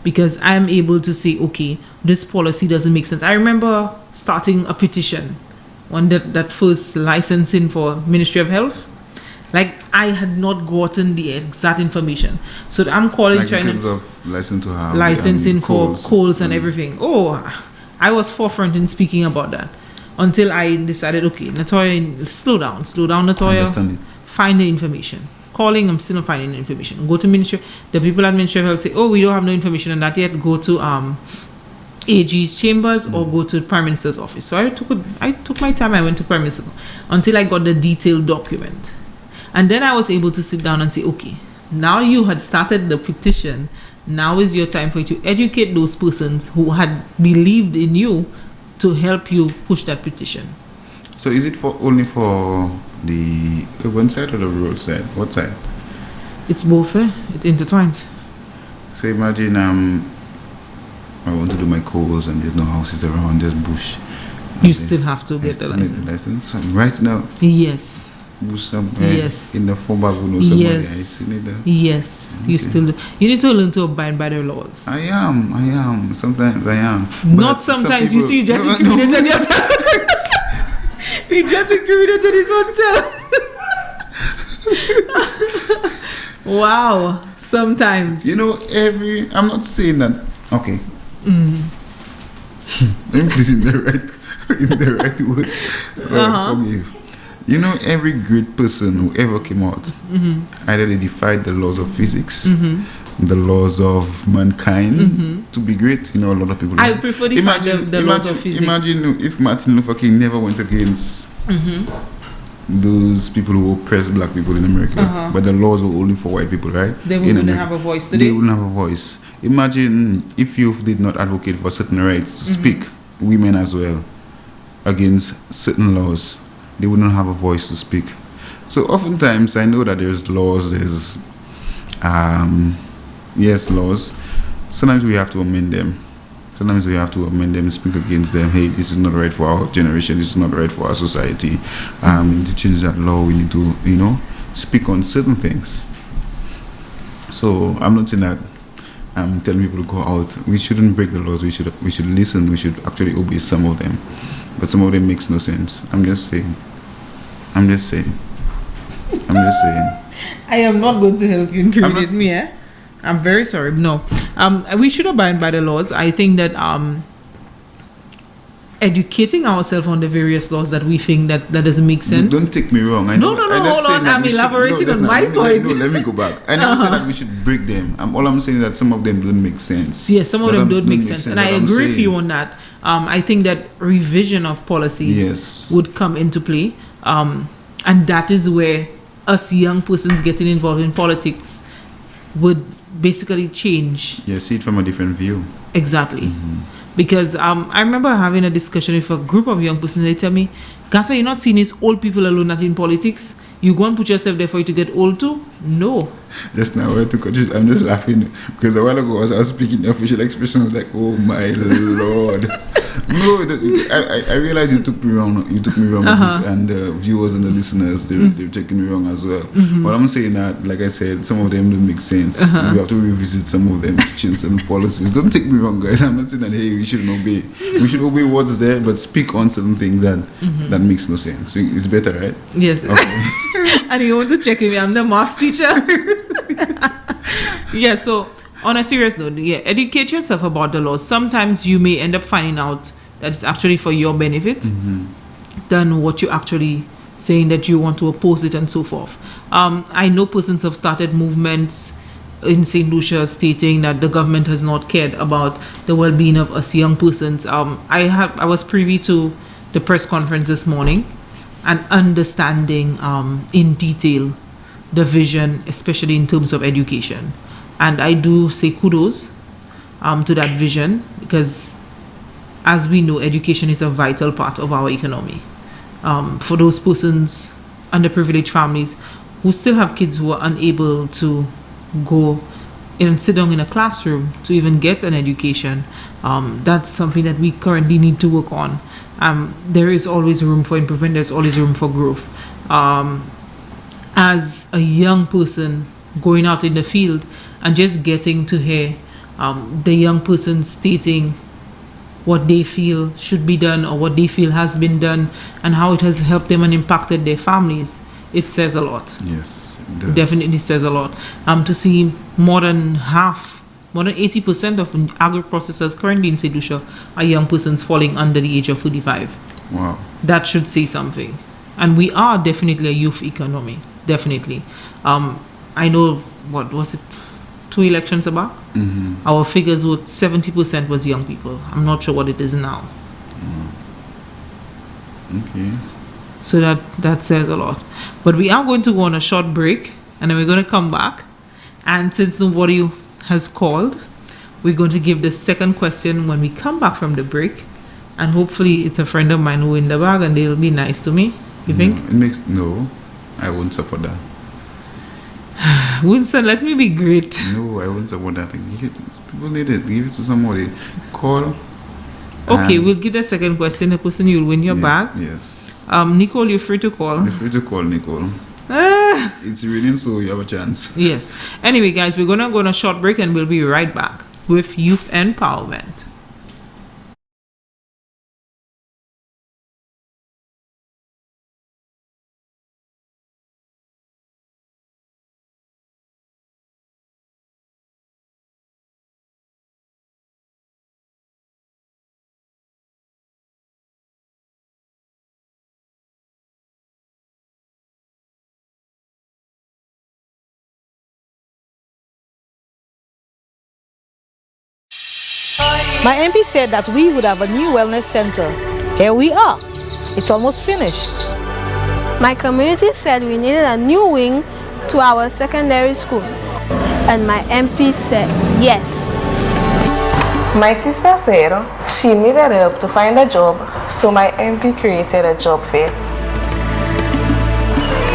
Speaker 2: because I am able to say, okay, this policy doesn't make sense. I remember starting a petition on that first licensing for Ministry of Health. Like, I had not gotten the exact information. So I'm calling,
Speaker 3: Like
Speaker 2: trying
Speaker 3: in terms
Speaker 2: to...
Speaker 3: of
Speaker 2: licensing for coals and everything. Oh, I was forefront in speaking about that. Until I decided, okay, Latoya, slow down, Latoya.
Speaker 3: Understand it.
Speaker 2: Find the information. Calling, I'm still not finding the information. Go to Ministry. The people at Ministry of Health say, oh, we don't have no information on that yet. Go to AG's chambers or go to the Prime Minister's office. So I took my time. I went to Prime Minister until I got the detailed document. And then I was able to sit down and say, okay, now you had started the petition. Now is your time for you to educate those persons who had believed in you to help you push that petition.
Speaker 3: So is it only for the urban side or the rural side? What side?
Speaker 2: It's both, it intertwines.
Speaker 3: So imagine I want to do my coals and there's no houses around, just bush.
Speaker 2: You still have to
Speaker 3: I
Speaker 2: get the
Speaker 3: still need
Speaker 2: license.
Speaker 3: the license. So right now,
Speaker 2: Yes.
Speaker 3: go somewhere
Speaker 2: Yes.
Speaker 3: in the phone bag, who knows somebody. I
Speaker 2: Yes.
Speaker 3: still need that.
Speaker 2: Yes. You
Speaker 3: Okay.
Speaker 2: still do. You need to learn to abide by the laws.
Speaker 3: I am. Sometimes I am.
Speaker 2: Not
Speaker 3: But some
Speaker 2: sometimes. You
Speaker 3: people-
Speaker 2: see, you just
Speaker 3: No, no.
Speaker 2: incriminated yourself. You just incriminated his own self. Wow. Sometimes.
Speaker 3: You know, I'm not saying that. Okay. Let me put it in the right words. Forgive. You know, every great person who ever came out, either they defied the laws of physics, the laws of mankind to be great. You know, a lot of people.
Speaker 2: I prefer the laws of physics.
Speaker 3: Imagine if Martin Luther King never went against those people who oppressed black people in America, but the laws were only for white people, right?
Speaker 2: They
Speaker 3: In
Speaker 2: wouldn't
Speaker 3: America.
Speaker 2: have a voice today.
Speaker 3: They wouldn't have a voice. Imagine if youth did not advocate for certain rights to speak, women as well, against certain laws, they would not have a voice to speak. So oftentimes I know that there's laws, there's laws. Sometimes we have to amend them. Speak against them. Hey, this is not right for our generation. This is not right for our society. We need to change that law. We need to, speak on certain things. So I'm not saying that I'm telling people to go out. We shouldn't break the laws. We should listen. We should actually obey some of them. But some of them makes no sense. I'm just saying.
Speaker 2: I am not going to help you incriminate me, eh? I'm very sorry. No. We should abide by the laws. I think that educating ourselves on the various laws that we think that doesn't make sense.
Speaker 3: Don't take me wrong.
Speaker 2: No, hold on. I'm elaborating on my point.
Speaker 3: Let me go back. I never said that we should break them. All I'm saying is that some of them don't make sense.
Speaker 2: Yes, some of them don't make sense. And I agree with you on that. I think that revision of policies would come into play. And that is where us young persons getting involved in politics would basically change.
Speaker 3: Yeah, see it from a different view.
Speaker 2: Exactly. Because I remember having a discussion with a group of young persons. They tell me, Gasa, you're not seeing these old people alone that in politics. You go and put yourself there for you to get old too? No.
Speaker 3: Just now, I'm just laughing because a while ago I was speaking the official expression. I was like, oh my Lord. No, I realized you took me wrong. A bit, and the viewers and the listeners, they've taken me wrong as well. But I'm saying that, like I said, some of them don't make sense. We have to revisit some of them, change some policies. Don't take me wrong, guys. I'm not saying that hey, we shouldn't obey. We should obey what's there, but speak on certain things that makes no sense. So it's better, right?
Speaker 2: Yes. Okay. And you want to check me? I'm the maths teacher. Yeah. So. On a serious note, educate yourself about the laws. Sometimes you may end up finding out that it's actually for your benefit than what you're actually saying that you want to oppose it and so forth. I know persons have started movements in St. Lucia stating that the government has not cared about the well-being of us young persons. I was privy to the press conference this morning and understanding in detail the vision, especially in terms of education. And I do say kudos to that vision because, as we know, education is a vital part of our economy. For those persons, underprivileged families, who still have kids who are unable to go and sit down in a classroom to even get an education, that's something that we currently need to work on. There is always room for improvement. There's always room for growth. As a young person going out in the field, and just getting to hear the young person stating what they feel should be done or what they feel has been done and how it has helped them and impacted their families, it says a lot.
Speaker 3: Yes, it does.
Speaker 2: Definitely says a lot. To see more than 80% of agro-processors currently in St. Lucia are young persons falling under the age of 45.
Speaker 3: Wow.
Speaker 2: That should say something. And we are definitely a youth economy. Definitely. I know, what was it? 2 elections about, our figures were 70% was young people. I'm not sure what it is now.
Speaker 3: Okay.
Speaker 2: So that says a lot. But we are going to go on a short break, and then we're going to come back. And since nobody has called, we're going to give the second question when we come back from the break. And hopefully it's a friend of mine who in the bag and they'll be nice to me. You think?
Speaker 3: No, I won't support that.
Speaker 2: Winston, let me be great.
Speaker 3: No, I won't support that. People need it. Give it to somebody. Call.
Speaker 2: Okay,
Speaker 3: And-
Speaker 2: we'll give the second question. The person you'll win your bag.
Speaker 3: Yes.
Speaker 2: Nicole, you're free to call.
Speaker 3: You're free to call Nicole. It's raining, so you have a chance.
Speaker 2: Yes. Anyway, guys, we're gonna go on a short break and we'll be right back with youth empowerment.
Speaker 4: My MP said that we would have a new wellness center. Here we are. It's almost finished.
Speaker 5: My community said we needed a new wing to our secondary school. And my MP said yes.
Speaker 6: My sister said she needed help to find a job, so my MP created a job fair.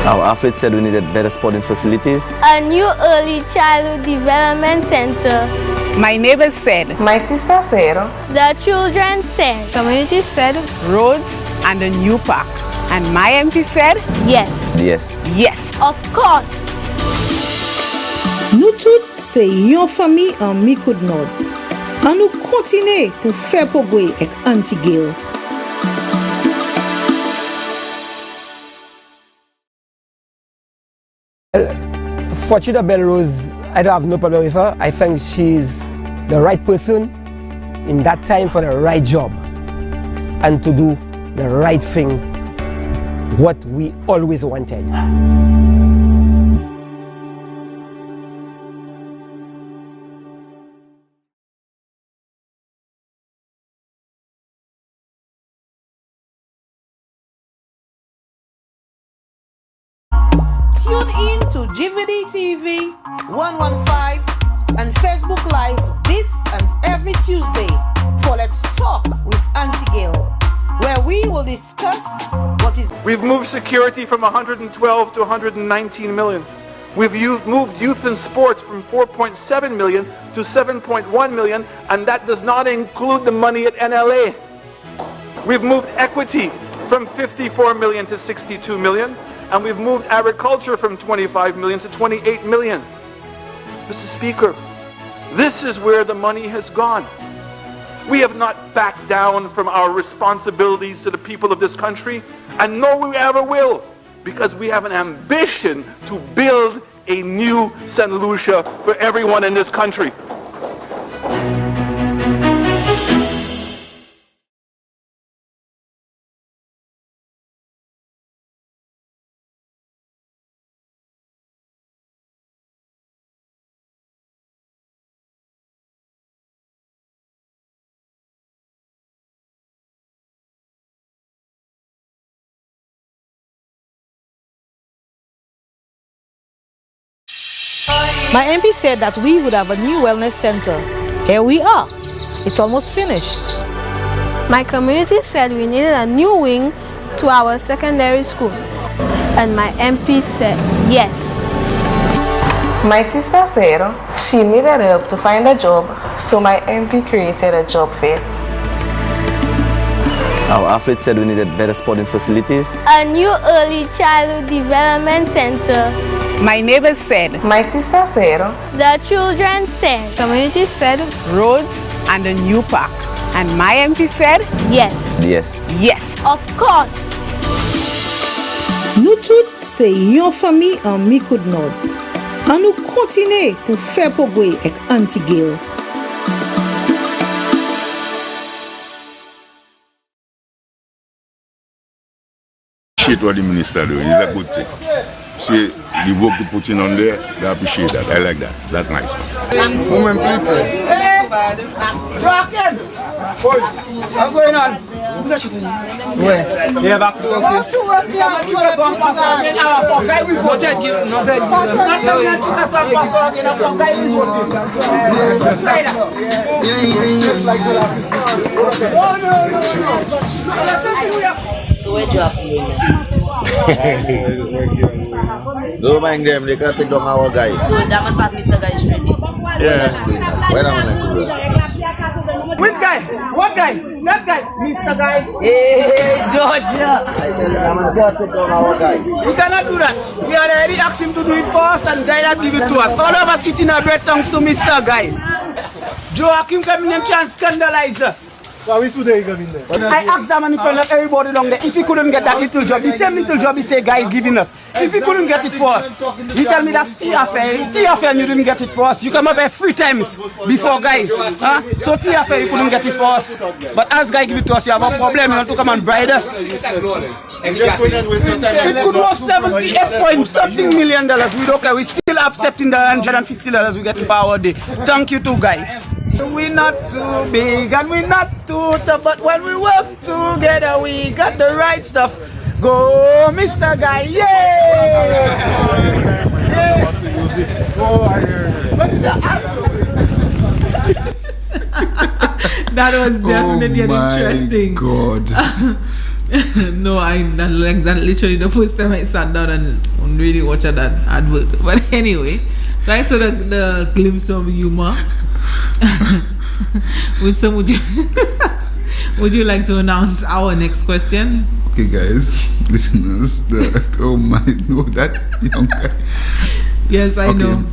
Speaker 7: Our athlete said we needed better sporting facilities.
Speaker 8: A new early childhood development center.
Speaker 9: My neighbors said,
Speaker 6: My sister said,
Speaker 8: The children said,
Speaker 5: Community said
Speaker 9: roads and a new park. And my MP said,
Speaker 8: yes.
Speaker 7: Yes.
Speaker 9: yes.
Speaker 8: Of course.
Speaker 4: Nous toutes, c'est yon famille en Micoud Nord. And nous continuons pour faire progrès avec Antigale.
Speaker 10: Fortuna Belrose, I don't have no problem with her. I think she's the right person in that time for the right job and to do the right thing, what we always wanted.
Speaker 4: Tune in to GVD TV 115 and Facebook Live this and every Tuesday for Let's Talk with Auntie Gail, where we will discuss what is.
Speaker 11: We've moved security from 112 to 119 million. We've moved youth in sports from 4.7 million to 7.1 million, and that does not include the money at NLA. We've moved equity from 54 million to 62 million. And we've moved agriculture from 25 million to 28 million. Mr. Speaker, this is where the money has gone. We have not backed down from our responsibilities to the people of this country, and nor we ever will, because we have an ambition to build a new St. Lucia for everyone in this country.
Speaker 4: My MP said that we would have a new wellness center. Here we are. It's almost finished.
Speaker 5: my community said we needed a new wing to our secondary school. And my MP said yes.
Speaker 6: My sister said she needed help to find a job, so my MP created a job fair.
Speaker 7: Our athlete said we needed better sporting facilities.
Speaker 8: A new early childhood development center.
Speaker 9: My neighbors said,
Speaker 6: My sister said,
Speaker 8: The children said,
Speaker 5: Community said
Speaker 9: roads and a new park. And my MP said,
Speaker 8: yes.
Speaker 7: Yes.
Speaker 9: yes.
Speaker 8: Of course.
Speaker 4: Nous toutes, c'est yon famille en Micoud Nord. And nous continuons pour faire progrès avec Auntie Gail.
Speaker 12: Appreciate what the minister doing. It's a good thing. See the work you put in on there, they appreciate that. I like that. That's nice.
Speaker 1: Women people. Rockin'! What's going on? Where? Yeah, back to work.
Speaker 13: Don't mind them, they can't take down our guys. So that man pass Mr. Guy straight. Yeah. Why not?
Speaker 11: Which guy? What guy?
Speaker 1: That guy, Mr. Guy.
Speaker 13: Hey, Georgia. I tell you, I'm got to go our guy.
Speaker 1: You cannot do that. We already asked him to do it for us and Guy that give it to us. All of us eating our bread thanks to Mr. Guy. Joachim coming and trying to scandalize us.
Speaker 14: So we today coming there.
Speaker 1: I asked that man in front of everybody down there if he couldn't get that little job. The same little job he say Guy giving us. If he couldn't get it for us, he tell me that's TFA. TFA and you didn't get it for us. You come up here 3 times before Guy. Huh? So TFA you couldn't get it for us. But as Guy give it to us, you have a problem. You want to come and bribe us. It could worth $78 million. We don't care. We still accepting the $150 we get for our day. Thank you to Guy. We're not too big and we're not too tough, but when we work together, we got the right stuff. Go, Mr. Guy, yeah!
Speaker 2: That was definitely interesting.
Speaker 3: God.
Speaker 2: No, like that literally the first time I sat down and really watched that advert. But anyway, thanks for the glimpse of humor. Would you like to announce our next question?
Speaker 3: Okay, guys, listeners. Oh my, no, that young guy.
Speaker 2: Yes, I know.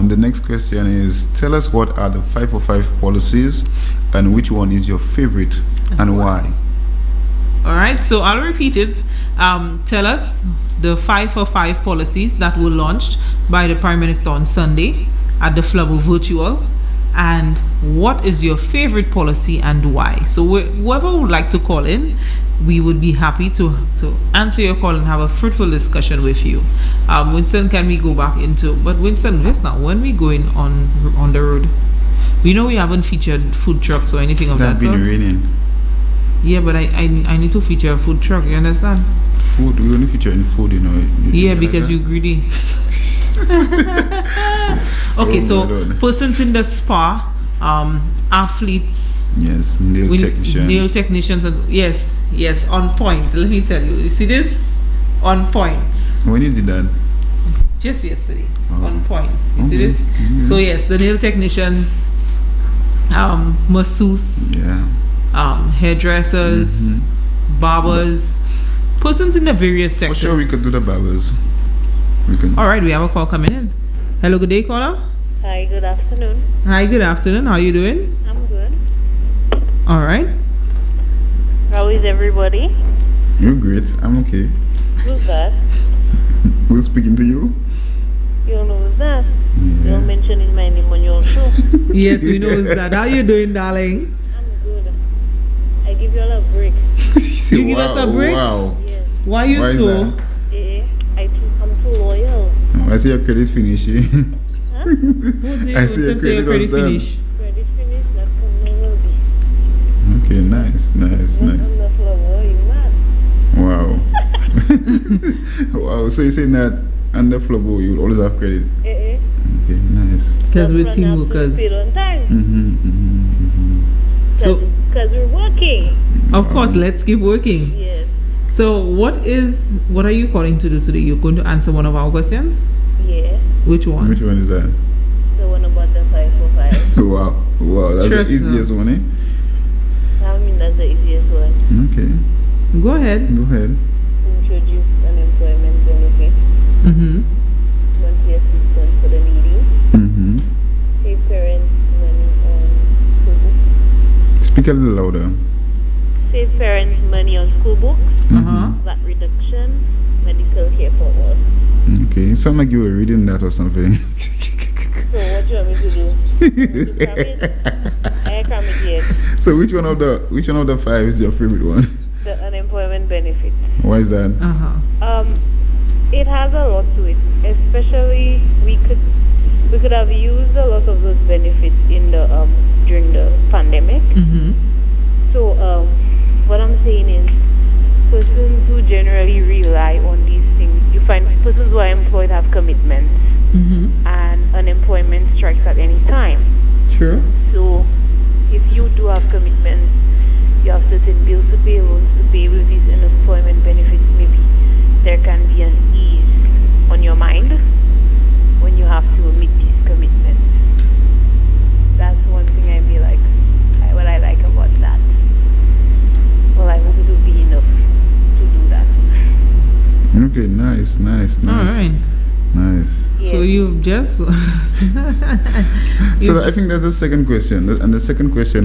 Speaker 3: The next question is: tell us what are the 545 policies, and which one is your favorite, and why?
Speaker 2: All right, so I'll repeat it. Tell us the 545 policies that were launched by the Prime Minister on Sunday at the Flabo Virtual, and what is your favorite policy and why? So whoever would like to call in, we would be happy to answer your call and have a fruitful discussion with you. Winston, can we go back into, but Winston, yes, now when we going on the road, we know we haven't featured food trucks or anything of that sort.
Speaker 3: Been raining.
Speaker 2: Yeah, but I need to feature a food truck, you understand?
Speaker 3: Food, we only feature in food, you know.
Speaker 2: Yeah, because you're greedy. Okay, so persons in the spa, athletes,
Speaker 3: yes, nail technicians,
Speaker 2: and yes, on point. Let me tell you, see this on point.
Speaker 3: When you did that?
Speaker 2: Just yesterday. On point. You see this? So yes, the nail technicians, masseuse, hairdressers, barbers, persons in the various sectors.
Speaker 3: For sure, we could do the barbers.
Speaker 2: All right, we have a call coming in. Hello, good day, caller.
Speaker 15: Hi, good afternoon.
Speaker 2: Hi, good afternoon. How are you doing?
Speaker 15: I'm good.
Speaker 2: All right.
Speaker 15: How is everybody?
Speaker 3: You're great. I'm okay.
Speaker 15: Who's that?
Speaker 3: Who's speaking to you?
Speaker 15: You know who's that? You're mentioning my name on your show.
Speaker 2: Yes, we know who's that. How you doing, darling?
Speaker 15: I'm good. I give you all a break.
Speaker 2: You give us a break?
Speaker 3: Wow.
Speaker 15: Yes.
Speaker 2: Why you so?
Speaker 15: I'm too loyal.
Speaker 3: I see your credit's finished.
Speaker 15: Huh?
Speaker 3: I see your credit was done.
Speaker 2: Finish.
Speaker 15: Credit finish, that can never be.
Speaker 3: Okay, nice.
Speaker 15: On the floor, you mad?
Speaker 3: Wow. Wow. So you're saying that under Flabo you will always have credit? Okay, nice.
Speaker 2: Because we're team workers.
Speaker 15: Paid on time.
Speaker 2: So,
Speaker 15: because we're working.
Speaker 2: Of course, let's keep working.
Speaker 15: Yes.
Speaker 2: So what are you calling to do today? You're going to answer one of our questions?
Speaker 15: Yeah.
Speaker 3: Which one is that?
Speaker 15: The one about the 545.
Speaker 3: Wow, that's the easiest one, eh?
Speaker 15: I mean, that's the easiest one.
Speaker 3: Okay.
Speaker 2: Go ahead.
Speaker 15: Introduce unemployment benefit. Monthly assistance for the needy. Save parents money on school books.
Speaker 3: Speak a little louder.
Speaker 15: Save parents money on school books. VAT reduction. Medical care for all.
Speaker 3: Okay, it sounds like you were reading that or something.
Speaker 15: So what do you want me to do? I cram it yet.
Speaker 3: So which one of the 5 is your favorite one?
Speaker 15: The unemployment benefit.
Speaker 3: Why is that?
Speaker 15: It has a lot to it. Especially we could have used a lot of those benefits in the during the pandemic. So what I'm saying is, persons who generally rely on these things, you find persons who are employed have commitments, and unemployment strikes at any time.
Speaker 2: True.
Speaker 15: So if you do have commitments, you have certain bills to pay, loans to pay, with these unemployment benefits, maybe there can be an ease on your mind when you have to meet these commitments. That's one thing I like about that.
Speaker 3: Nice.
Speaker 2: All right.
Speaker 3: Nice.
Speaker 2: So you've just.
Speaker 3: So I think that's the second question. And the second question,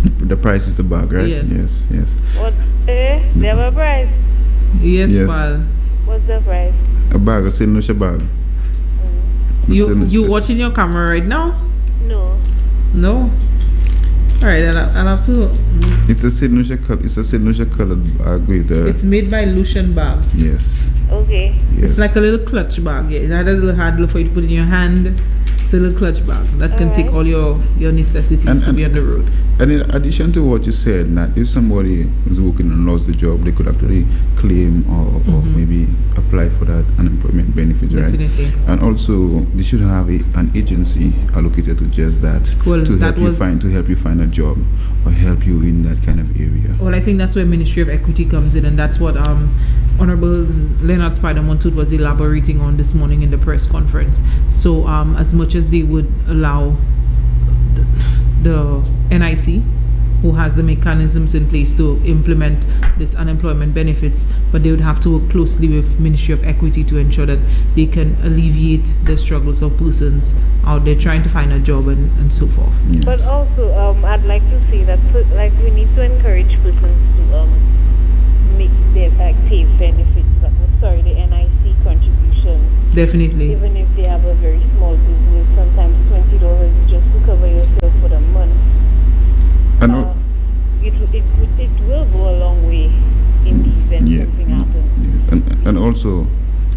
Speaker 3: the price is the bag, right?
Speaker 2: Yes.
Speaker 15: What? They have a price?
Speaker 2: Yes, Pal.
Speaker 15: What's the price?
Speaker 3: A bag, a St. bag.
Speaker 2: You watching your camera right now?
Speaker 15: No.
Speaker 2: No? Alright, I'll have to.
Speaker 3: It's a St. Lucia colored bag with
Speaker 2: It's made by Lucian Bags.
Speaker 3: Yes.
Speaker 15: Okay.
Speaker 2: It's like a little clutch bag. Yeah, it has a little handle for you to put in your hand. It's a little clutch bag that can take all your necessities to be on the road.
Speaker 3: And in addition to what you said, that if somebody is working and lost the job, they could actually claim or maybe apply for that unemployment benefit, right?
Speaker 2: Definitely.
Speaker 3: And also, they should have an agency allocated to just that, to help you find a job or help you in that kind of area.
Speaker 2: Well, I think that's where Ministry of Equity comes in, and that's what Honorable Leonard Spider-Montut was elaborating on this morning in the press conference. So as much as they would allow the NIC, who has the mechanisms in place to implement this unemployment benefits, but they would have to work closely with Ministry of Equity to ensure that they can alleviate the struggles of persons out there trying to find a job and so forth.
Speaker 3: Yes.
Speaker 15: But also, I'd like to say that we need to encourage persons to make their pay benefits, the NIC contribution.
Speaker 2: Definitely.
Speaker 15: Even if they have a very small business, sometimes $20 is just to cover yourself for the month. It will go a long way in the event something happens.
Speaker 3: Yeah. And also,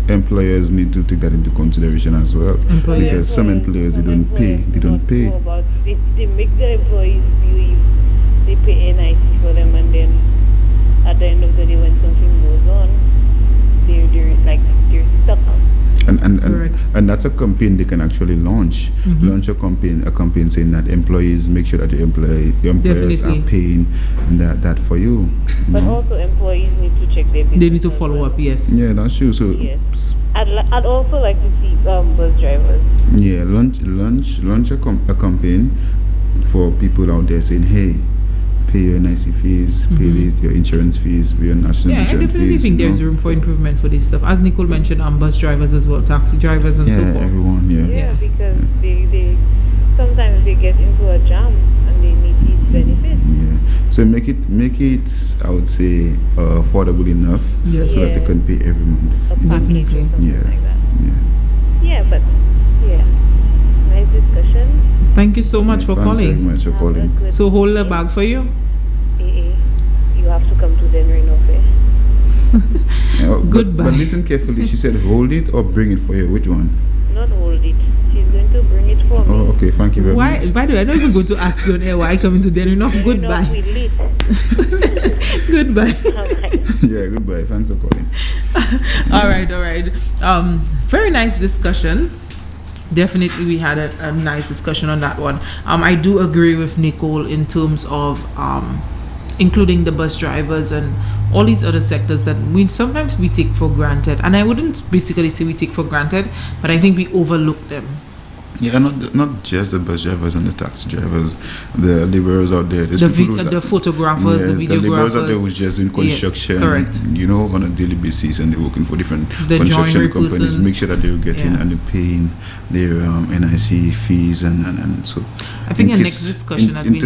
Speaker 3: employers need to take that into consideration as well, because some employers they don't pay.
Speaker 15: They make the employees believe they pay NIC for them, and then at the end of the day, when something goes on, they're stuck.
Speaker 3: And that's a campaign they can actually launch. Launch a campaign saying that employees, make sure that your employers are paying that for you.
Speaker 15: But also employees need to check their business.
Speaker 2: They need to follow up, yes.
Speaker 3: Yeah, that's true. So
Speaker 15: yes. I'd also like to see bus drivers.
Speaker 3: Yeah, launch a campaign for people out there saying, hey, pay your NIC fees, pay your insurance fees, pay your national insurance fees.
Speaker 2: Yeah, I definitely think there's room for improvement for this stuff. As Nicole mentioned, bus drivers as well, taxi drivers and so forth.
Speaker 3: Everyone,
Speaker 15: Yeah, because they sometimes they get into a jam and they need these benefits.
Speaker 3: Yeah. So make it I would say affordable enough so that they can pay every month.
Speaker 2: Definitely.
Speaker 15: Yeah, but nice discussion.
Speaker 2: Thank you so much for calling.
Speaker 3: Thank you very much for calling.
Speaker 2: So hold the bag for you.
Speaker 15: You have to come to Denver
Speaker 2: Goodbye.
Speaker 3: But listen carefully. She said hold it or bring it for you. Which one?
Speaker 15: Not hold it. She's going to bring it for me.
Speaker 3: Oh, okay. Thank you very much.
Speaker 2: By the way, I'm not even going to ask you on air why I come into Denver. Goodbye. Goodbye.
Speaker 3: Yeah, goodbye. Thanks for calling.
Speaker 2: All right. Very nice discussion. Definitely we had a nice discussion on that one. I do agree with Nicole in terms of including the bus drivers and all these other sectors that we sometimes take for granted. And I wouldn't basically say we take for granted, but I think we overlook them.
Speaker 3: Yeah, not just the bus drivers and the taxi drivers, the laborers out there.
Speaker 2: The photographers, the videographers. The laborers out there
Speaker 3: who's just doing construction,
Speaker 2: yes, correct.
Speaker 3: On a daily basis, and they're working for different
Speaker 2: joinery
Speaker 3: construction companies.
Speaker 2: persons.
Speaker 3: Make sure that they're getting and they're paying their NIC fees and so.
Speaker 2: I think the next discussion
Speaker 3: in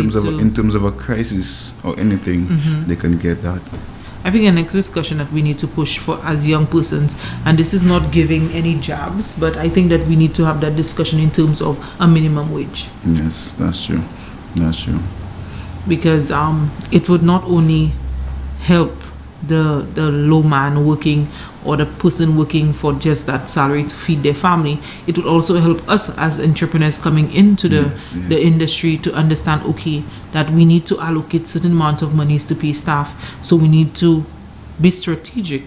Speaker 3: terms of a crisis or anything, they can get that.
Speaker 2: I think the next discussion that we need to push for as young persons, and this is not giving any jobs, but I think that we need to have that discussion in terms of a minimum wage.
Speaker 3: Yes, that's true.
Speaker 2: Because it would not only help the low man working or the person working for just that salary to feed their family, it would also help us as entrepreneurs coming into the industry to understand, okay, that we need to allocate certain amount of monies to pay staff. So we need to be strategic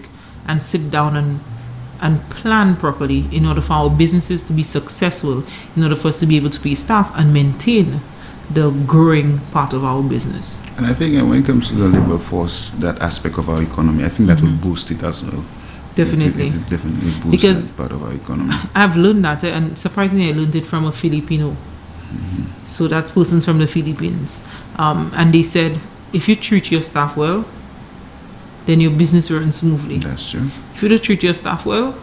Speaker 2: and sit down and plan properly in order for our businesses to be successful, in order for us to be able to pay staff and maintain the growing part of our business.
Speaker 3: And I think when it comes to the labor force, that aspect of our economy, I think that will boost it as well.
Speaker 2: Definitely.
Speaker 3: It definitely boosts that part of our economy.
Speaker 2: I've learned that, and surprisingly I learned it from a Filipino. So that's persons from the Philippines. And they said, if you treat your staff well, then your business runs smoothly.
Speaker 3: That's true.
Speaker 2: If you don't treat your staff well,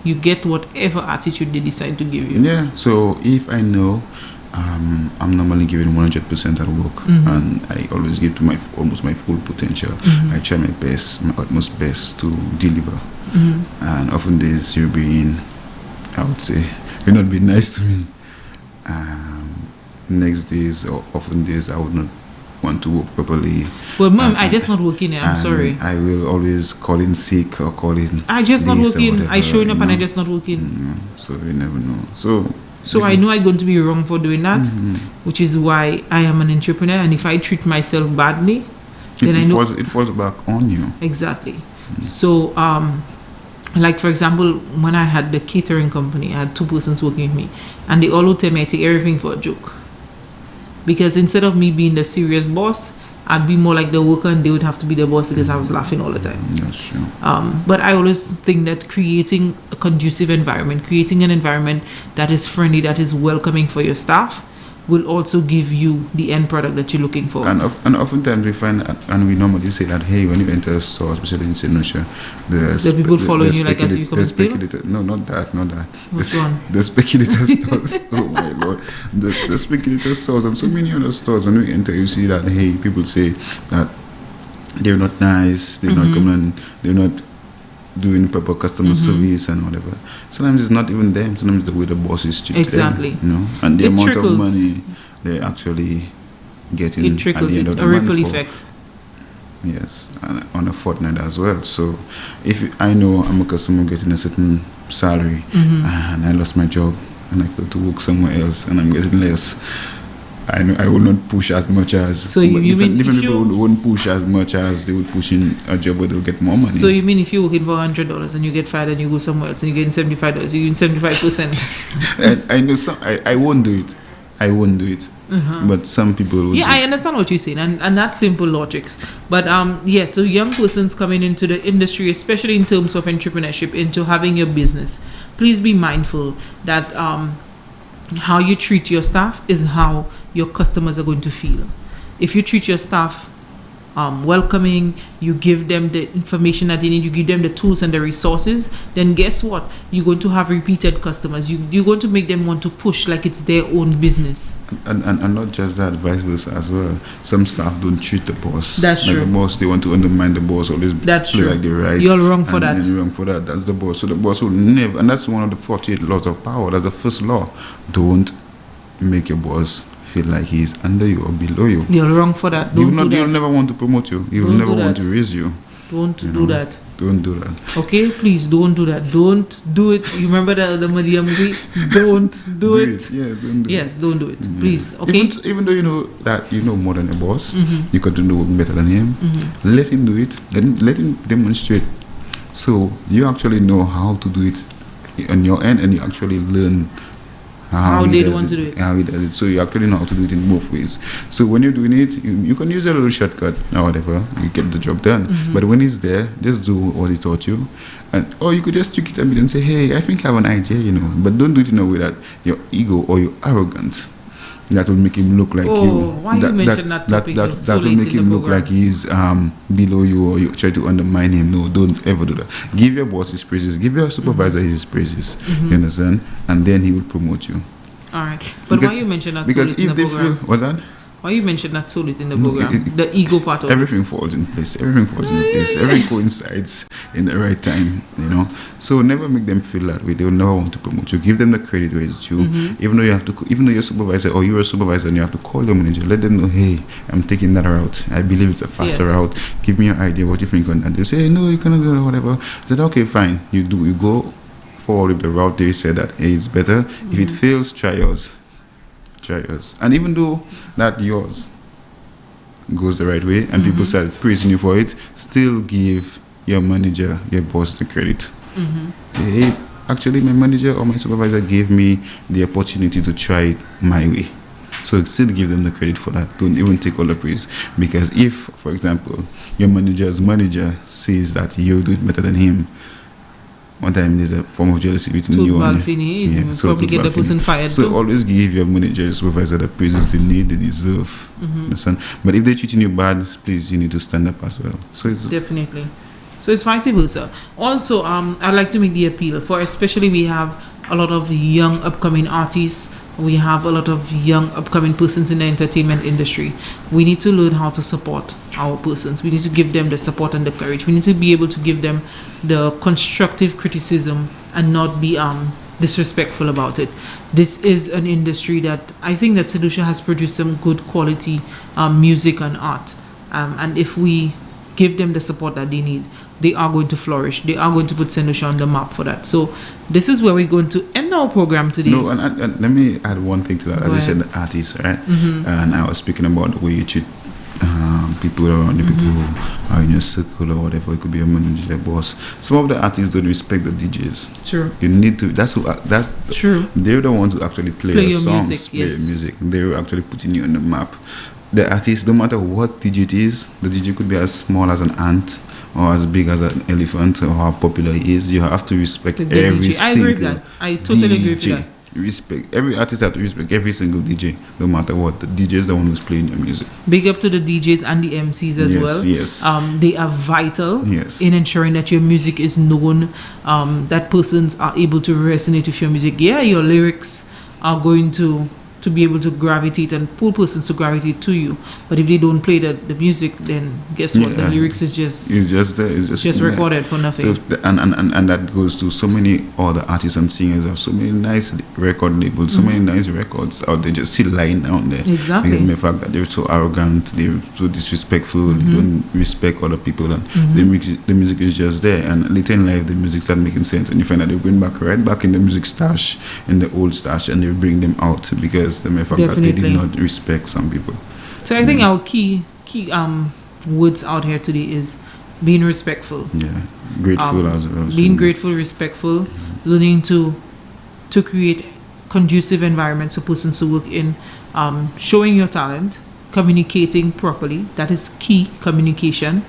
Speaker 2: you get whatever attitude they decide to give you.
Speaker 3: Yeah. So if I know I'm normally giving 100% at work, and I always give to almost my full potential. I try my best, my utmost best to deliver. And often days you're being, I would say, you're not being nice to me. Next days or often days I would not want to work properly.
Speaker 2: Well, ma'am, I just not working here. I'm sorry.
Speaker 3: I will always call in sick or call in.
Speaker 2: I just not working.
Speaker 3: Whatever,
Speaker 2: I showing up and I just not working.
Speaker 3: So you never know. So
Speaker 2: I know I'm going to be wrong for doing that, which is why I am an entrepreneur. And if I treat myself badly, then I know
Speaker 3: it falls back on you.
Speaker 2: Exactly. So, like for example, when I had the catering company, I had 2 persons working with me, and they all would tell me I take everything for a joke. Because instead of me being the serious boss, I'd be more like the worker and they would have to be the boss because I was laughing all the time.
Speaker 3: That's true.
Speaker 2: But I always think that creating a conducive environment, creating an environment that is friendly, that is welcoming for your staff, will also give you the end product that you're looking for.
Speaker 3: And oftentimes we find, and we normally say that, hey, when you enter a store, especially in St. Lucia,
Speaker 2: the people following you like as you come and steal?
Speaker 3: No, not that.
Speaker 2: What's one?
Speaker 3: The speculator stores. Oh my Lord. The speculator stores and so many other stores, when we enter, you see that, hey, people say that they're not nice, they're not coming, they're not doing proper customer service and whatever. Sometimes it's not even them. Sometimes it's the way the bosses treat
Speaker 2: exactly.
Speaker 3: them. You know, and the amount of money they're actually getting.
Speaker 2: It trickles. It's a ripple effect.
Speaker 3: Yes, and on a fortnight as well. So, if I know I'm a customer getting a certain salary and I lost my job and I go to work somewhere else and I'm getting less, I know I will not push as much as.
Speaker 2: So different
Speaker 3: people won't push as much as they would push in a job where they'll get more money.
Speaker 2: So you mean if you're working for $100 and you get fired and you go somewhere else and you're getting $75, you're getting 75%.
Speaker 3: And I know some. I won't do it. I won't do it. But some people will.
Speaker 2: Yeah, I understand what you're saying, and that's simple logics. But so young persons coming into the industry, especially in terms of entrepreneurship, into having your business, please be mindful that how you treat your staff is how your customers are going to feel. If you treat your staff welcoming, you give them the information that they need, you give them the tools and the resources, then guess what? You're going to have repeated customers. You're going to make them want to push like it's their own business.
Speaker 3: And not just that, vice versa as well. Some staff don't treat the boss.
Speaker 2: That's
Speaker 3: like
Speaker 2: true.
Speaker 3: The boss, they want to undermine the boss, always
Speaker 2: that's
Speaker 3: play
Speaker 2: true.
Speaker 3: Like they're right.
Speaker 2: You're wrong for that.
Speaker 3: You're wrong for that. That's the boss. So the boss will never, and that's one of the 48 laws of power. That's the first law. Don't make your boss feel like he's under you or below you.
Speaker 2: You're wrong for that.
Speaker 3: He'll never want to promote you. He will never want to raise you.
Speaker 2: Don't do that.
Speaker 3: Don't do that.
Speaker 2: Okay, please don't do that. Don't do it. You remember the Maria movie? Don't do it.
Speaker 3: Yeah, don't do
Speaker 2: yes, don't do it. Please. Okay.
Speaker 3: Even though you know that you know more than a boss, you can do work better than him. Let him do it. Then let him demonstrate. So you actually know how to do it on your end, and you actually learn how they want to do it. How he does it. So you actually know how to do it in both ways. So when you're doing it, you can use a little shortcut or whatever. You get the job done. But when he's there, just do what he taught you. Or you could just tweak it a bit and say, hey, I think I have an idea, you know. But don't do it in a way that your ego or your arrogance, that will make him look like you.
Speaker 2: Why you mention that topic?
Speaker 3: That will make him look like he's below you, or you try to undermine him. No, don't ever do that. Give your boss his praises. Give your supervisor his praises. You understand? And then he will promote you.
Speaker 2: All right. But why you mention that?
Speaker 3: Because if they feel, what's that?
Speaker 2: Why you mentioned that so late in the program? The ego part of
Speaker 3: everything falls in place. Everything falls in place. Everything coincides in the right time, you know. So never make them feel that way. They will never want to promote you. Give them the credit where it's due. Even though you're a supervisor or you're a supervisor and you have to call your manager, let them know, hey, I'm taking that route. I believe it's a faster route. Give me an idea what you think on that. They say, hey, no, you cannot do that, whatever. I said, okay, fine. You go forward with the route they said that, hey, it's better. If it fails, try yours. And even though that yours goes the right way and people start praising you for it, still give your manager, your boss the credit. Say, hey, actually my manager or my supervisor gave me the opportunity to try it my way. So still give them the credit for that. Don't even take all the praise. Because if, for example, your manager's manager says that you do it better than him, one time there's a form of jealousy between you and
Speaker 2: him. So probably get the person fired.
Speaker 3: So always give your manager, supervisor the praises they need, they deserve. Understand? But if they're treating you bad, please, you need to stand up as well. So it's
Speaker 2: definitely. So it's vice versa. Also, I'd like to make the appeal for, especially we have a lot of young upcoming artists. We have a lot of young upcoming persons in the entertainment industry. We need to learn how to support our persons. We need to give them the support and the courage. We need to be able to give them the constructive criticism and not be disrespectful about it. This is an industry that I think that St. Lucia has produced some good quality music and art. And if we give them the support that they need, they are going to flourish. They are going to put St. Lucia on the map for that. So this is where we're going to end our program today.
Speaker 3: No, and let me add one thing to that. As you said, the artists, right? And I was speaking about the way you treat people around you, people who are in your circle or whatever. It could be a manager, a boss. Some of the artists don't respect the DJs.
Speaker 2: True.
Speaker 3: You need to. That's
Speaker 2: true.
Speaker 3: They're the ones who actually play your songs,
Speaker 2: music,
Speaker 3: play your music. They're actually putting you on the map. The artist, no matter what DJ it is, the DJ could be as small as an ant or as big as an elephant, or how popular he is. You have to respect every single DJ.
Speaker 2: I agree with that. I totally agree with that.
Speaker 3: Respect every artist has to respect every single DJ, no matter what. The DJ is the one who's playing your music.
Speaker 2: Big up to the DJs and the MCs as well.
Speaker 3: Yes.
Speaker 2: They are vital
Speaker 3: Yes.
Speaker 2: in ensuring that your music is known, that persons are able to resonate with your music. Yeah, your lyrics are going to be able to gravitate and pull persons to gravitate to you. But if they don't play the music, then guess what? The lyrics is just
Speaker 3: it's just there. It's just
Speaker 2: recorded for nothing.
Speaker 3: So and that goes to so many other artists and singers. Have so many nice record labels, so many nice records out there, just still lying down there.
Speaker 2: Exactly.
Speaker 3: Because of the fact that they're so arrogant, they're so disrespectful, they don't respect other people, and the music is just there. And later in life, the music starts making sense, and you find that they're going right back in the music stash, in the old stash, and they bring them out because the mere fact that they did not respect some people.
Speaker 2: So I think our key words out here today is being respectful.
Speaker 3: Yeah, grateful as well.
Speaker 2: Being grateful, respectful, learning to create conducive environments for persons to work in, showing your talent, communicating properly. That is key, communication.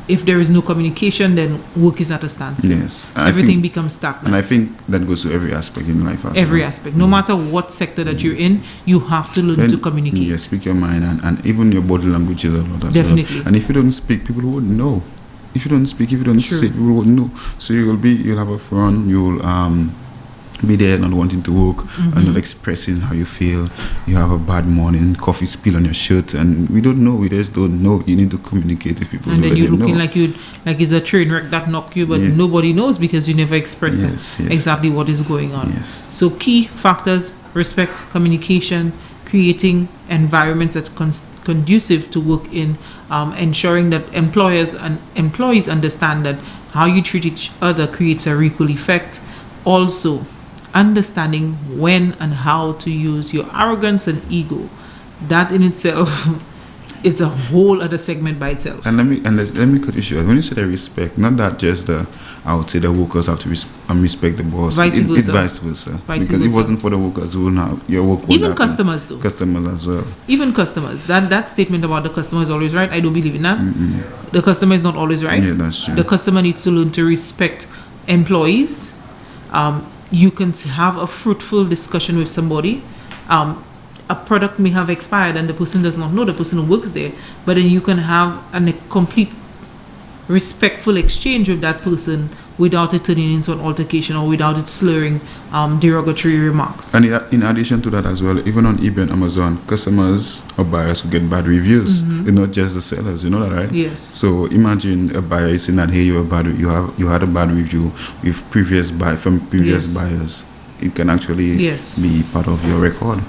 Speaker 2: If there is no communication, then work is at a standstill.
Speaker 3: Yes.
Speaker 2: Everything becomes stagnant.
Speaker 3: And I think that goes to every aspect in life as
Speaker 2: every
Speaker 3: well.
Speaker 2: aspect. No matter what sector that you're in, you have to learn to communicate.
Speaker 3: Yeah, speak your mind, and even your body language is a lot as
Speaker 2: Definitely.
Speaker 3: well. And if you don't speak, people won't know. If you don't speak, if you don't say, people won't know. So you'll have a frown, you'll be there not wanting to work and not expressing how you feel. You have a bad morning, coffee spill on your shirt, and we don't know. We just don't know. You need to communicate with people.
Speaker 2: And then you're looking like it's a train wreck that knocked you, but nobody knows because you never expressed exactly what is going on.
Speaker 3: Yes.
Speaker 2: So key factors: respect, communication, creating environments that conducive to work in, ensuring that employers and employees understand that how you treat each other creates a ripple effect. Also, understanding when and how to use your arrogance and ego. That in itself is a whole other segment by itself.
Speaker 3: And let me cut you short. When you say the respect, not that just I would say the workers have to respect the boss.
Speaker 2: Vice versa.
Speaker 3: It's vice versa. Because if it wasn't for the workers, your work wouldn't
Speaker 2: even
Speaker 3: happen.
Speaker 2: Customers too.
Speaker 3: Customers as well.
Speaker 2: Even customers. That statement about the customer is always right. I don't believe in that. The customer is not always right.
Speaker 3: Yeah, that's true.
Speaker 2: The customer needs to learn to respect employees. You can have a fruitful discussion with somebody. A product may have expired and the person does not know, the person who works there, but then you can have a complete respectful exchange with that person without it turning into an altercation or without it slurring derogatory remarks.
Speaker 3: And in addition to that as well, even on eBay and Amazon, customers or buyers who get bad reviews. It's not just the sellers, you know that, right?
Speaker 2: Yes.
Speaker 3: So imagine a buyer saying that, hey, you had a bad review with previous buyers. It can actually be part of your record.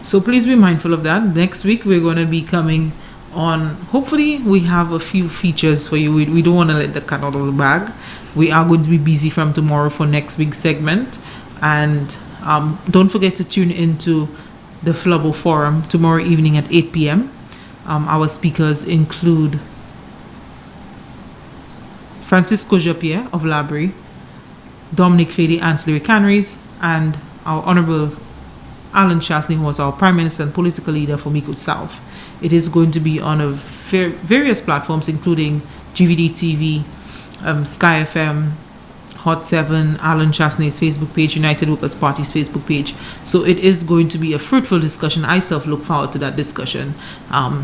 Speaker 2: So please be mindful of that. Next week we're going to be coming on, hopefully we have a few features for you. We don't want to let the cat out of the bag. We are going to be busy from tomorrow for next week's segment, and don't forget to tune into the Flubbo Forum tomorrow evening at 8 p.m. Our speakers include Francisco Japierre of Labrie, Dominic Fady, Ancillary Canneries, and our Honorable Alan Chasney, who was our Prime Minister and political leader for Micoud South. It is going to be on various platforms, including GVD TV, Sky FM, Hot 7, Alan Chasney's Facebook page, United Workers' Party's Facebook page. So it is going to be a fruitful discussion. I self look forward to that discussion.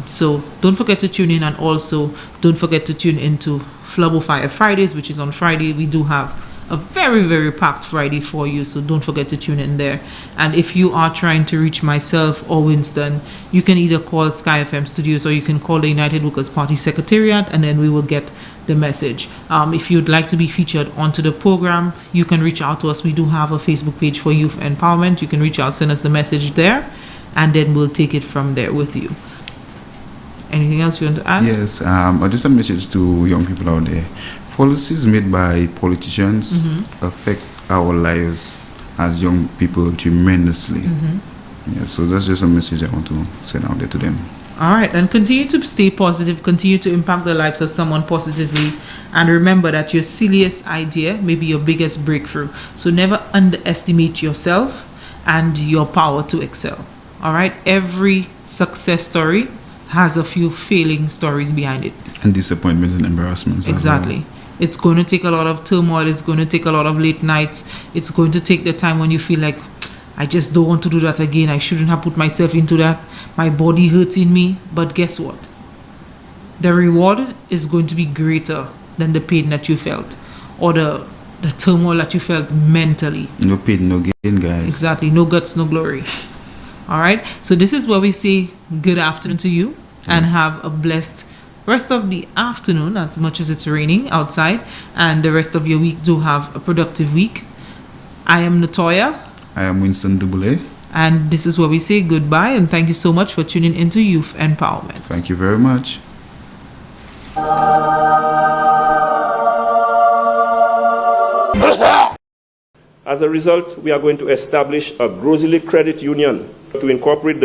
Speaker 2: So don't forget to tune in, and also don't forget to tune into Flubbo Fire Fridays, which is on Friday. We do have a very, very packed Friday for you, so don't forget to tune in there. And if you are trying to reach myself or Winston, you can either call Sky FM Studios or you can call the United Workers' Party Secretariat, and then we will get the message. If you'd like to be featured onto the program, you can reach out to us. We do have a Facebook page for youth empowerment. You can reach out, send us the message there, and then we'll take it from there with you. Anything else you want to add?
Speaker 3: Yes, just a message to young people out there. Policies made by politicians affect our lives as young people tremendously. Yeah, so that's just a message I want to send out there to them.
Speaker 2: All right, and continue to stay positive, continue to impact the lives of someone positively, and remember that your silliest idea may be your biggest breakthrough. So never underestimate yourself and your power to excel. All right, every success story has a few failing stories behind it.
Speaker 3: And disappointments and embarrassments.
Speaker 2: Exactly. It's going to take a lot of turmoil. It's going to take a lot of late nights. It's going to take the time when you feel like, I just don't want to do that again. I shouldn't have put myself into that. My body hurts in me. But guess what? The reward is going to be greater than the pain that you felt, or the turmoil that you felt mentally.
Speaker 3: No pain, no gain, guys.
Speaker 2: Exactly. No guts, no glory. All right. So this is where we say good afternoon to you, and have a blessed rest of the afternoon, as much as it's raining outside, and the rest of your week. Do have a productive week. I am Natoya.
Speaker 3: I am Winston Dubule.
Speaker 2: And this is where we say goodbye, and thank you so much for tuning into Youth Empowerment.
Speaker 3: Thank you very much.
Speaker 14: As a result, we are going to establish a Grosley Credit Union to incorporate the